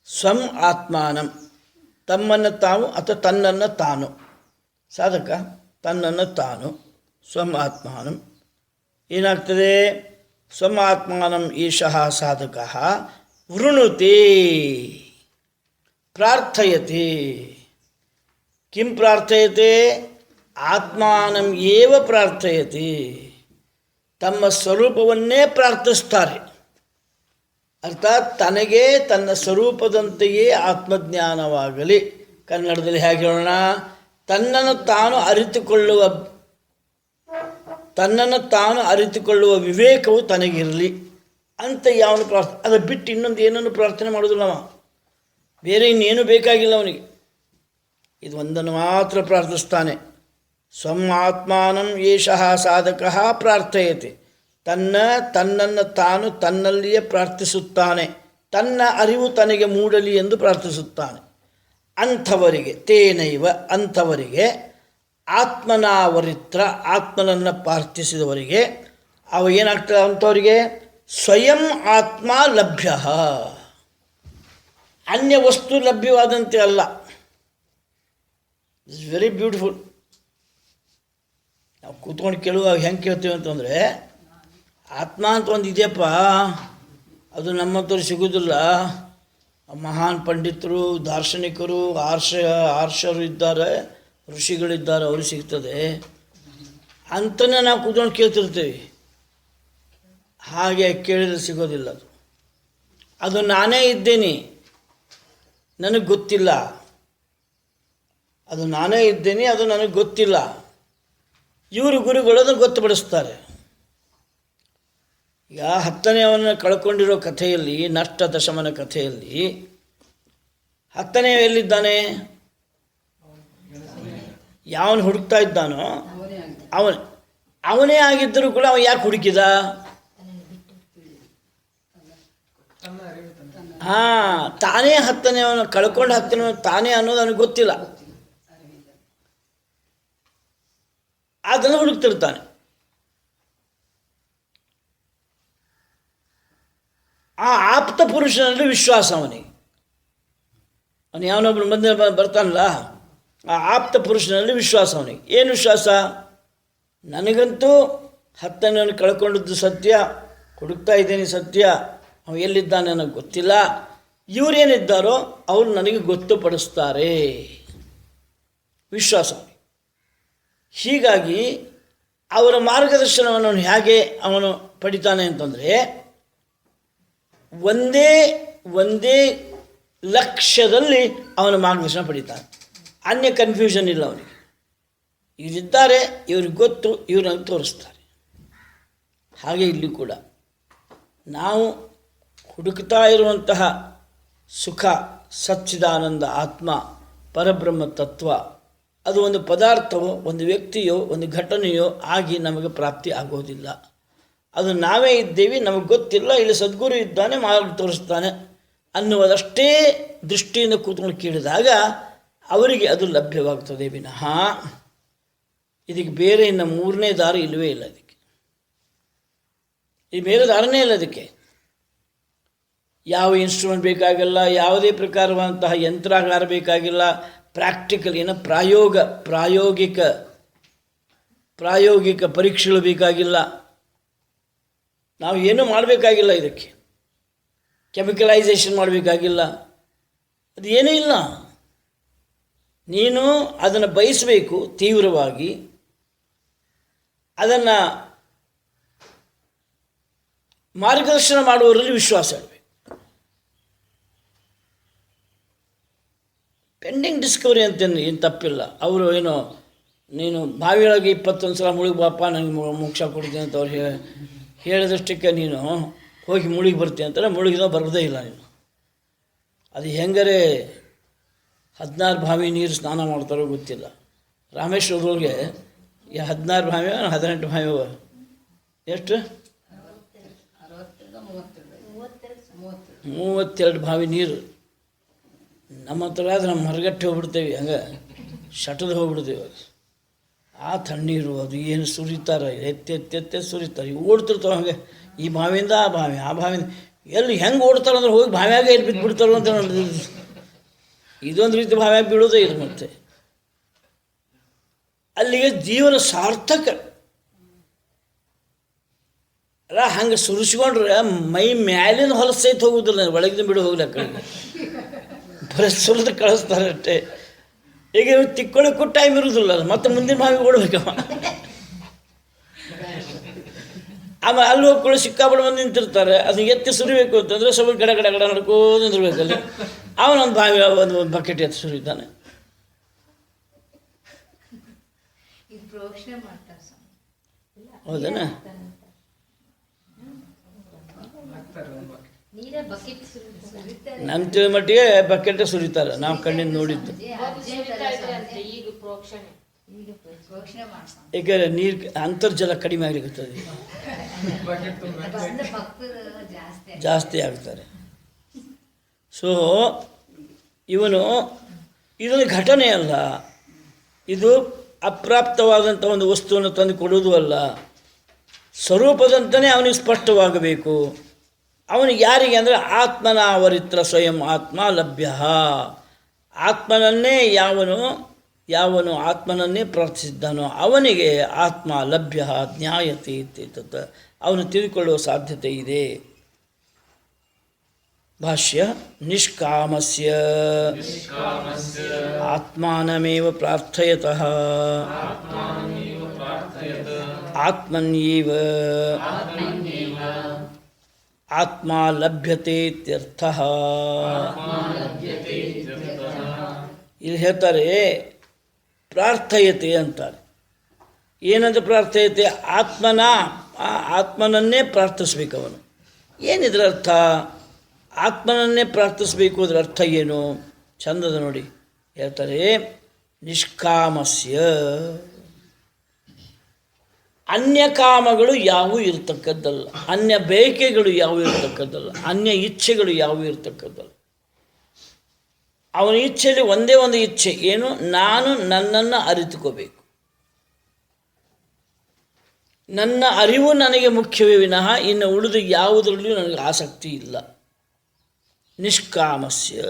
ಸ್ವಂ ಆತ್ಮಾನಂ ತಮ್ಮನ್ನು ತಾವು ಅಥವಾ ತನ್ನನ್ನು ತಾನು, ಸಾಧಕ ತನ್ನನ್ನು ತಾನು, ಸ್ವಂ ಆತ್ಮಾನಂ ಏನಾಗ್ತದೆ? ಸ್ವಂ ಆತ್ಮಾನಂ ಈಶಃ ಸಾಧಕಃ ವೃಣುತೆ ಪ್ರಾರ್ಥಯತೆ. ಕಿಂ ಪ್ರಾರ್ಥಯತೆ? ಆತ್ಮಾನಂ ಏವ ಪ್ರಾರ್ಥಯತೆ. ತಮ್ಮ ಸ್ವರೂಪವನ್ನೇ ಪ್ರಾರ್ಥಿಸ್ತಾರೆ. ಅರ್ಥಾತ್ ತನಗೆ ತನ್ನ ಸ್ವರೂಪದಂತೆಯೇ ಆತ್ಮಜ್ಞಾನವಾಗಲಿ. ಕನ್ನಡದಲ್ಲಿ ಹೇಗೆ ಹೇಳೋಣ? ತನ್ನನ್ನು ತಾನು ಅರಿತುಕೊಳ್ಳುವ ವಿವೇಕವು ತನಗಿರಲಿ ಅಂತ ಯಾವನು ಪ್ರಾರ್ಥನೆ. ಅದು ಬಿಟ್ಟು ಇನ್ನೊಂದು ಏನನ್ನು ಪ್ರಾರ್ಥನೆ ಮಾಡೋದಿಲ್ಲ. ಬೇರೆ ಇನ್ನೇನು ಬೇಕಾಗಿಲ್ಲ ಅವನಿಗೆ. ಇದು ಒಂದನ್ನು ಮಾತ್ರ ಪ್ರಾರ್ಥಿಸ್ತಾನೆ. ಸ್ವಂ ಆತ್ಮಾನಂ ಏಷಃ ಸಾಧಕಃ ಪ್ರಾರ್ಥಯತೆ. ತನ್ನನ್ನು ತಾನು ತನ್ನಲ್ಲಿಯೇ ಪ್ರಾರ್ಥಿಸುತ್ತಾನೆ. ತನ್ನ ಅರಿವು ತನಗೆ ಮೂಡಲಿ ಎಂದು ಪ್ರಾರ್ಥಿಸುತ್ತಾನೆ. ಅಂಥವರಿಗೆ ತೇನೈವ ಅಂಥವರಿಗೆ ಆತ್ಮನಾವರಿತ್ರ ಆತ್ಮನನ್ನು ಪ್ರಾರ್ಥಿಸಿದವರಿಗೆ ಅವ ಏನಾಗ್ತದೆ? ಅಂಥವರಿಗೆ ಸ್ವಯಂ ಆತ್ಮ ಲಭ್ಯ, ಅನ್ಯ ವಸ್ತು ಲಭ್ಯವಾದಂತೆ ಅಲ್ಲ. It's very beautiful. ನಾವು ಕೂತ್ಕೊಂಡು ಕೇಳುವಾಗ ಹೆಂಗೆ ಕೇಳ್ತೀವಿ ಅಂತಂದರೆ, ಆತ್ಮ ಅಂತ ಒಂದು ಇದೆಯಪ್ಪ, ಅದು ನಮ್ಮಂಥವ್ರು ಸಿಗೋದಿಲ್ಲ. ಮಹಾನ್ ಪಂಡಿತರು, ದಾರ್ಶನಿಕರು, ಆರ್ಷರು ಇದ್ದಾರೆ, ಋಷಿಗಳಿದ್ದಾರೆ, ಅವ್ರಿಗೆ ಸಿಗ್ತದೆ ಅಂತಲೇ ನಾವು ಕೂತ್ಕೊಂಡು ಕೇಳ್ತಿರ್ತೀವಿ. ಹಾಗೆ ಕೇಳಿದ್ರೆ ಸಿಗೋದಿಲ್ಲ. ಅದು ನಾನೇ ಇದ್ದೇನೆ, ನನಗೆ ಗೊತ್ತಿಲ್ಲ. ಅದು ನಾನೇ ಇದ್ದೇನೆ, ಅದು ನನಗೆ ಗೊತ್ತಿಲ್ಲ. ಇವರು ಗುರುಗಳನ್ನು ಗೊತ್ತುಪಡಿಸ್ತಾರೆ. ಈಗ 10ನೆಯವನ್ನ ಕಳ್ಕೊಂಡಿರೋ ಕಥೆಯಲ್ಲಿ, ನಷ್ಟ ದಶಮನ ಕಥೆಯಲ್ಲಿ 10ನೆಯ ಎಲ್ಲಿದ್ದಾನೆ? ಯಾವನು ಹುಡುಕ್ತಾ ಇದ್ದಾನೋ ಅವನೇ ಆಗಿದ್ದರೂ ಕೂಡ ಅವನು ಯಾಕೆ ಹುಡುಕಿದ? ತಾನೇ 10ನೆಯವನು ಕಳ್ಕೊಂಡು 10ನೆಯವನು ತಾನೇ ಅನ್ನೋದು ಅವನಿಗೆ ಗೊತ್ತಿಲ್ಲ. ಅದನ್ನು ಹುಡುಕ್ತಿರ್ತಾನೆ. ಆ ಆಪ್ತ ಪುರುಷನಲ್ಲಿ ವಿಶ್ವಾಸ ಅವನಿಗೆ. ಅವನು ಯಾವನೊಬ್ಬರು ಬಂದ ಬರ್ತಾನಲ್ಲ, ಆ ಆಪ್ತ ಪುರುಷನಲ್ಲಿ ವಿಶ್ವಾಸ ಅವನಿಗೆ. ಏನು ವಿಶ್ವಾಸ? ನನಗಂತೂ 10ನೆಯವನು ಕಳ್ಕೊಂಡಿದ್ದು ಸತ್ಯ, ಹುಡುಕ್ತಾ ಇದ್ದೇನೆ ಸತ್ಯ, ಅವನು ಎಲ್ಲಿದ್ದಾನೆ ನನಗೆ ಗೊತ್ತಿಲ್ಲ. ಇವರೇನಿದ್ದಾರೋ ಅವರು ನನಗೆ ಗೊತ್ತುಪಡಿಸ್ತಾರೆ, ವಿಶ್ವಾಸ ಅವನಿಗೆ. ಹೀಗಾಗಿ ಅವರ ಮಾರ್ಗದರ್ಶನವನ್ನು ಹೇಗೆ ಅವನು ಪಡಿತಾನೆ ಅಂತಂದರೆ, ಒಂದೇ ಲಕ್ಷ್ಯದಲ್ಲಿ ಅವನ ಮಾರ್ಗದರ್ಶನ ಪಡಿತಾನೆ. ಅನ್ಯ ಕನ್ಫ್ಯೂಷನ್ ಇಲ್ಲ ಅವನಿಗೆ. ಇವರಿದ್ದಾರೆ, ಇವ್ರಿಗೆ ಗೊತ್ತು, ಇವ್ರನ್ನ ತೋರಿಸ್ತಾರೆ. ಹಾಗೆ ಇಲ್ಲಿ ಕೂಡ ನಾವು ಹುಡುಕ್ತಾ ಇರುವಂತಹ ಸುಖ, ಸಚ್ಚಿದಾನಂದ ಆತ್ಮ, ಪರಬ್ರಹ್ಮ ತತ್ವ, ಅದು ಒಂದು ಪದಾರ್ಥವೋ, ಒಂದು ವ್ಯಕ್ತಿಯೋ, ಒಂದು ಘಟನೆಯೋ ಆಗಿ ನಮಗೆ ಪ್ರಾಪ್ತಿ ಆಗೋದಿಲ್ಲ. ಅದು ನಾವೇ ಇದ್ದೇವೆ, ನಮಗೆ ಗೊತ್ತಿಲ್ಲ, ಇಲ್ಲಿ ಸದ್ಗುರು ಇದ್ದಾನೆ, ಮಾರ್ಗ ತೋರಿಸ್ತಾನೆ ಅನ್ನುವುದಷ್ಟೇ ದೃಷ್ಟಿಯಿಂದ ಕೂತ್ಕೊಂಡು ಕೇಳಿದಾಗ ಅವರಿಗೆ ಅದು ಲಭ್ಯವಾಗ್ತದೆ ವಿನಃ ಇದಕ್ಕೆ ಬೇರೆ ಇನ್ನು 3ನೇ ದಾರಿ ಇಲ್ಲವೇ ಇಲ್ಲ. ಅದಕ್ಕೆ ಈ ಬೇರೆ ದಾರಿನೇ ಇಲ್ಲ. ಅದಕ್ಕೆ ಯಾವ ಇನ್ಸ್ಟ್ರೂಮೆಂಟ್ ಬೇಕಾಗಿಲ್ಲ, ಯಾವುದೇ ಪ್ರಕಾರವಾದಂತಹ ಯಂತ್ರಾಗಾರ ಬೇಕಾಗಿಲ್ಲ, ಪ್ರಾಕ್ಟಿಕಲ್ ಏನೋ ಪ್ರಾಯೋಗಿಕ ಪರೀಕ್ಷೆಗಳು ಬೇಕಾಗಿಲ್ಲ. ನಾವು ಏನೂ ಮಾಡಬೇಕಾಗಿಲ್ಲ. ಇದಕ್ಕೆ ಕೆಮಿಕಲೈಸೇಷನ್ ಮಾಡಬೇಕಾಗಿಲ್ಲ. ಅದು ಏನೂ ಇಲ್ಲ. ನೀನು ಅದನ್ನು ಬಯಸಬೇಕು ತೀವ್ರವಾಗಿ, ಅದನ್ನು ಮಾರ್ಗದರ್ಶನ ಮಾಡುವವರಲ್ಲಿ ವಿಶ್ವಾಸ ಇಡಬೇಕು. ಪೆಂಡಿಂಗ್ ಡಿಸ್ಕವರಿ ಅಂತೇನು ಏನು ತಪ್ಪಿಲ್ಲ. ಅವರು ಏನೋ ನೀನು ಬಾವಿಯೊಳಗೆ 21 ಸಲ ಮುಳುಗಿ ಬಾಪ, ನನಗೆ ಮೋಕ್ಷ ಕೊಡ್ತೀನಿ ಅಂತ ಅವ್ರು ಹೇಳಿದಷ್ಟಕ್ಕೆ ನೀನು ಹೋಗಿ ಮುಳುಗಿ ಬರ್ತೀನಿ ಅಂತಾರೆ. ಮುಳುಗಿದೋ ಬರೋದೇ ಇಲ್ಲ ನೀನು. ಅದು ಹೆಂಗರೆ 16 ಬಾವಿ ನೀರು ಸ್ನಾನ ಮಾಡ್ತಾರೋ ಗೊತ್ತಿಲ್ಲ. ರಾಮೇಶ್ವರದೊಳಗೆ 16 ಬಾವಿ 18 ಬಾವಿ ಎಷ್ಟು 32 ಬಾವಿ ನೀರು. ನಮ್ಮ ಹತ್ರ ಆದರೆ ನಮ್ಮ ಹೊರಗಟ್ಟೆ ಹೋಗ್ಬಿಡ್ತೇವೆ, ಹಂಗೆ ಶಟದು ಹೋಗ್ಬಿಡ್ತೇವೆ. ಆ ತಣ್ಣೀರು ಅದು ಏನು ಸುರಿತಾರೆ, ಎತ್ತೆ ಸುರಿತಾರೆ, ಓಡ್ತಿರ್ತಾವೆ ಹಾಗೆ. ಈ ಬಾವಿಯಿಂದ ಆ ಬಾವಿ, ಆ ಬಾವಿಯಿಂದ ಎಲ್ಲಿ ಹೆಂಗೆ ಓಡ್ತಾರೆ ಅಂದ್ರೆ ಹೋಗಿ ಬಾವಿಯಾಗೆ ಎಲ್ಲಿ ಬಿದ್ದುಬಿಡ್ತಾರೋ ಅಂತ ಇದೊಂದು ರೀತಿ ಬಾವಿಯಾಗಿ ಬೀಳೋದೇ ಇದು. ಮತ್ತೆ ಅಲ್ಲಿಗೆ ಜೀವನ ಸಾರ್ಥಕ ಅಲ್ಲ. ಹಂಗೆ ಸುರಿಸ್ಕೊಂಡ್ರೆ ಮೈ ಮ್ಯಾಲಿನ ಹೊಲಸು ಸಹಿತ ಹೋಗುದಿಲ್ಲ, ಒಳಗಿನ ಬಿಡು ಹೋಗ್ಲಿ. ಆ ಕಡೆಗೆ ಬರೀ ಸುರಿದು ಕಳಿಸ್ತಾರೆ ಅಷ್ಟೇ. ಈಗ ತಿಕ್ಕೊಳ್ಳೋಕ್ಕೂ ಟೈಮ್ ಇರೋದಿಲ್ಲ, ಮತ್ತೆ ಮುಂದಿನ ಬಾವಿಗೆ ಓಡ್ಬೇಕಮ್ಮ. ಆಮೇಲೆ ಅಲ್ಲಿ ಹೋಗ್ಕೊಳ್ಳಿ ಸಿಕ್ಕಾಪಟ್ಟೆ ಬಂದು ನಿಂತಿರ್ತಾರೆ. ಅದನ್ನ ಎತ್ತಿ ಸುರಿಬೇಕು ಅಂತಂದರೆ ಸ್ವಲ್ಪ ಗಡ ನಡ್ಕೋದು ನಿಂದಿರ್ಬೇಕಲ್ಲಿ. ಅವನೊಂದು ಬಾವಿ ಒಂದು ಬಕೆಟ್ ಎತ್ತಿ ಸುರಿತಾನೆ. ಹೌದೇನ? ನೀರೇ ಬಕೆಟ್ ಸುರಿತಾರೆ. ನನ್ನ ತಿಳಿ ಮಟ್ಟಿಗೆ ಬಕೆಟ್ ಸುರಿತಾರೆ, ನಾವು ಕಣ್ಣಿಂದ ನೋಡಿದ್ದು. ಈಗ ಪ್ರೋಕ್ಷಣೆ ಈಗ ಪ್ರೋಕ್ಷಣೆ ಮಾಡ್ಕೊಂಡು ಏಕೆಂದರೆ ನೀರು ಅಂತರ್ಜಲ ಕಡಿಮೆ ಆಗಲಿಕ್ಕತ್ತದೆ, ಬಂದ ಭಕ್ತರು ಜಾಸ್ತಿ ಆಗ್ತಾರೆ. ಸೊ ಇವನು ಇದೊಂದು ಘಟನೆ ಅಲ್ಲ, ಇದು ಅಪ್ರಾಪ್ತವಾದಂಥ ಒಂದು ವಸ್ತುವನ್ನು ತಂದು ಕೊಡುವುದೂ ಅಲ್ಲ. ಸ್ವರೂಪದಂತಲೇ ಅವನಿಗೆ ಸ್ಪಷ್ಟವಾಗಬೇಕು. ಅವನಿಗೆ ಯಾರಿಗೆ ಅಂದರೆ ಆತ್ಮನಾವರಿತ್ರ ಸ್ವಯಂ ಆತ್ಮ ಲಭ್ಯ. ಆತ್ಮನನ್ನೇ ಯಾವನು ಆತ್ಮನನ್ನೇ ಪ್ರಾರ್ಥಿಸಿದ್ದಾನೋ ಅವನಿಗೆ ಆತ್ಮ ಲಭ್ಯ ಜ್ಞಾಯತೆ ಇತ್ಯರ್ಥ. ಅವನು ತಿಳಿದುಕೊಳ್ಳುವ ಸಾಧ್ಯತೆ ಇದೆ. ಭಾಷ್ಯ ನಿಷ್ಕಾಮಸ್ಯ ಆತ್ಮಾನಮೇವ ಪ್ರಾರ್ಥಯತಃ ಆತ್ಮನ್ಯೇವ ಆತ್ಮ ಲಭ್ಯತೆ ಇತ್ಯರ್ಥಃ. ಇಲ್ಲಿ ಹೇಳ್ತಾರೆ ಪ್ರಾರ್ಥಯತೆ ಅಂತಾರೆ. ಏನಂತ ಪ್ರಾರ್ಥಯತೆ? ಆತ್ಮನನ್ನೇ ಪ್ರಾರ್ಥಿಸ್ಬೇಕು ಅವನು. ಏನಿದ್ರ ಅರ್ಥ? ಆತ್ಮನನ್ನೇ ಪ್ರಾರ್ಥಿಸಬೇಕು ಅದರ ಅರ್ಥ ಏನು? ಚಂದದ ನೋಡಿ ಹೇಳ್ತಾರೆ, ನಿಷ್ಕಾಮಸ್ಯ ಅನ್ಯ ಕಾಮಗಳು ಯಾವುವು ಇರತಕ್ಕದ್ದಲ್ಲ, ಅನ್ಯ ಬಯಕೆಗಳು ಯಾವುವು ಇರತಕ್ಕದ್ದಲ್ಲ, ಅನ್ಯ ಇಚ್ಛೆಗಳು ಯಾವುವು ಇರತಕ್ಕದ್ದಲ್ಲ. ಅವನ ಇಚ್ಛೆಯಲ್ಲಿ ಒಂದೇ ಒಂದು ಇಚ್ಛೆ ಏನು? ನಾನು ನನ್ನನ್ನು ಅರಿತುಕೋಬೇಕು, ನನ್ನ ಅರಿವು ನನಗೆ ಮುಖ್ಯವೇ ವಿನಃ ಇನ್ನು ಉಳಿದು ಯಾವುದರಲ್ಲಿಯೂ ನನಗೆ ಆಸಕ್ತಿ ಇಲ್ಲ. ನಿಷ್ಕಾಮಸ್ಯ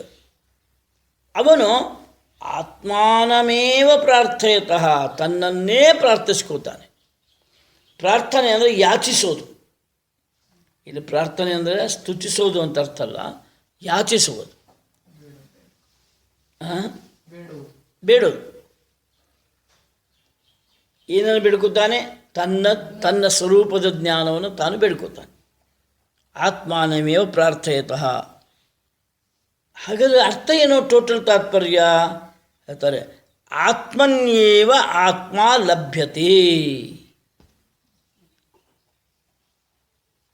ಅವನು ಆತ್ಮಾನಮೇವ ಪ್ರಾರ್ಥಯತಃ ತನ್ನನ್ನೇ ಪ್ರಾರ್ಥಿಸ್ಕೋತಾನೆ. ಪ್ರಾರ್ಥನೆ ಅಂದರೆ ಯಾಚಿಸೋದು. ಇಲ್ಲಿ ಪ್ರಾರ್ಥನೆ ಅಂದರೆ ಸ್ತುತಿಸೋದು ಅಂತ ಅರ್ಥ ಅಲ್ಲ, ಯಾಚಿಸುವುದು, ಬೇಡೋದು. ಏನನ್ನು ಬೇಡ್ಕೋತಾನೆ? ತನ್ನ ಸ್ವರೂಪದ ಜ್ಞಾನವನ್ನು ತಾನು ಬೇಡ್ಕೋತಾನೆ. ಆತ್ಮಾನಮೇವ ಪ್ರಾರ್ಥಯತಃ. ಹಾಗಾದರೆ ಅರ್ಥ ಏನೋ ಟೋಟಲ್ ತಾತ್ಪರ್ಯ ಹೇಳ್ತಾರೆ, ಆತ್ಮನ್ಯೇವ ಆತ್ಮ ಲಭ್ಯತೆ.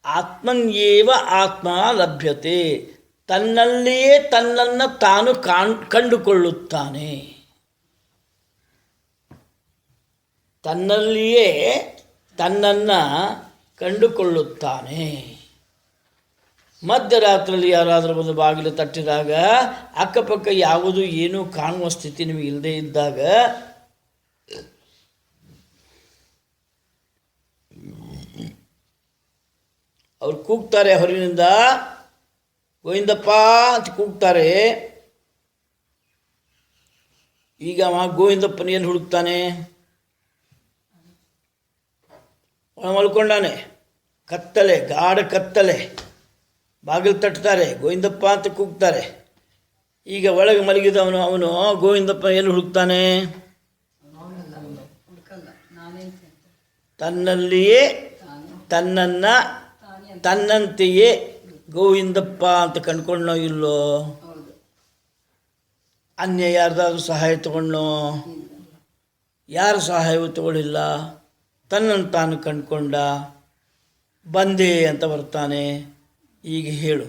ಆತ್ಮನ್ಯೇವ ಆತ್ಮ ಲಭ್ಯತೆ, ತನ್ನಲ್ಲಿಯೇ ತನ್ನನ್ನು ತಾನು ಕಂಡುಕೊಳ್ಳುತ್ತಾನೆ. ತನ್ನಲ್ಲಿಯೇ ತನ್ನನ್ನು ಕಂಡುಕೊಳ್ಳುತ್ತಾನೆ. ಮಧ್ಯರಾತ್ರಿಯಲ್ಲಿ ಯಾರಾದರೂ ಒಂದು ಬಾಗಿಲು ತಟ್ಟಿದಾಗ ಅಕ್ಕಪಕ್ಕ ಯಾವುದು ಏನೂ ಕಾಣುವ ಸ್ಥಿತಿ ನಿಮಗೆ ಇಲ್ಲದೇ ಇದ್ದಾಗ ಅವ್ರು ಕೂಗ್ತಾರೆ, ಹೊರಗಿನಿಂದ ಗೋವಿಂದಪ್ಪ ಅಂತ ಕೂಗ್ತಾರೆ. ಈಗ ಅವ ಗೋವಿಂದಪ್ಪನ ಎಲ್ಲಿ ಹುಡುಕ್ತಾನೆ? ಮಲ್ಕೊಂಡಾನೆ, ಕತ್ತಲೆ, ಗಾಢ ಕತ್ತಲೆ, ಬಾಗಿಲು ತಟ್ತಾರೆ, ಗೋವಿಂದಪ್ಪ ಅಂತ ಕೂಗ್ತಾರೆ. ಈಗ ಒಳಗೆ ಮಲಗಿದವನು ಅವನು ಗೋವಿಂದಪ್ಪ ಎಲ್ಲಿ ಹುಡುಕ್ತಾನೆ? ತನ್ನಲ್ಲಿಯೇ ತನ್ನನ್ನು ತನ್ನಂತೆಯೇ ಗೋವಿಂದಪ್ಪ ಅಂತ ಕಂಡ್ಕೊಂಡೋ ಇಲ್ಲೋ? ಅನ್ಯ ಯಾರ್ದಾದ್ರೂ ಸಹಾಯ ತಗೊಂಡೋ? ಯಾರ ಸಹಾಯವೂ ತಗೊಳ್ಳಿಲ್ಲ. ತನ್ನನ್ನು ತಾನು ಕಂಡುಕೊಂಡ. ಬಂದೆ ಅಂತ ಬರ್ತಾನೆ. ಈಗ ಹೇಳು,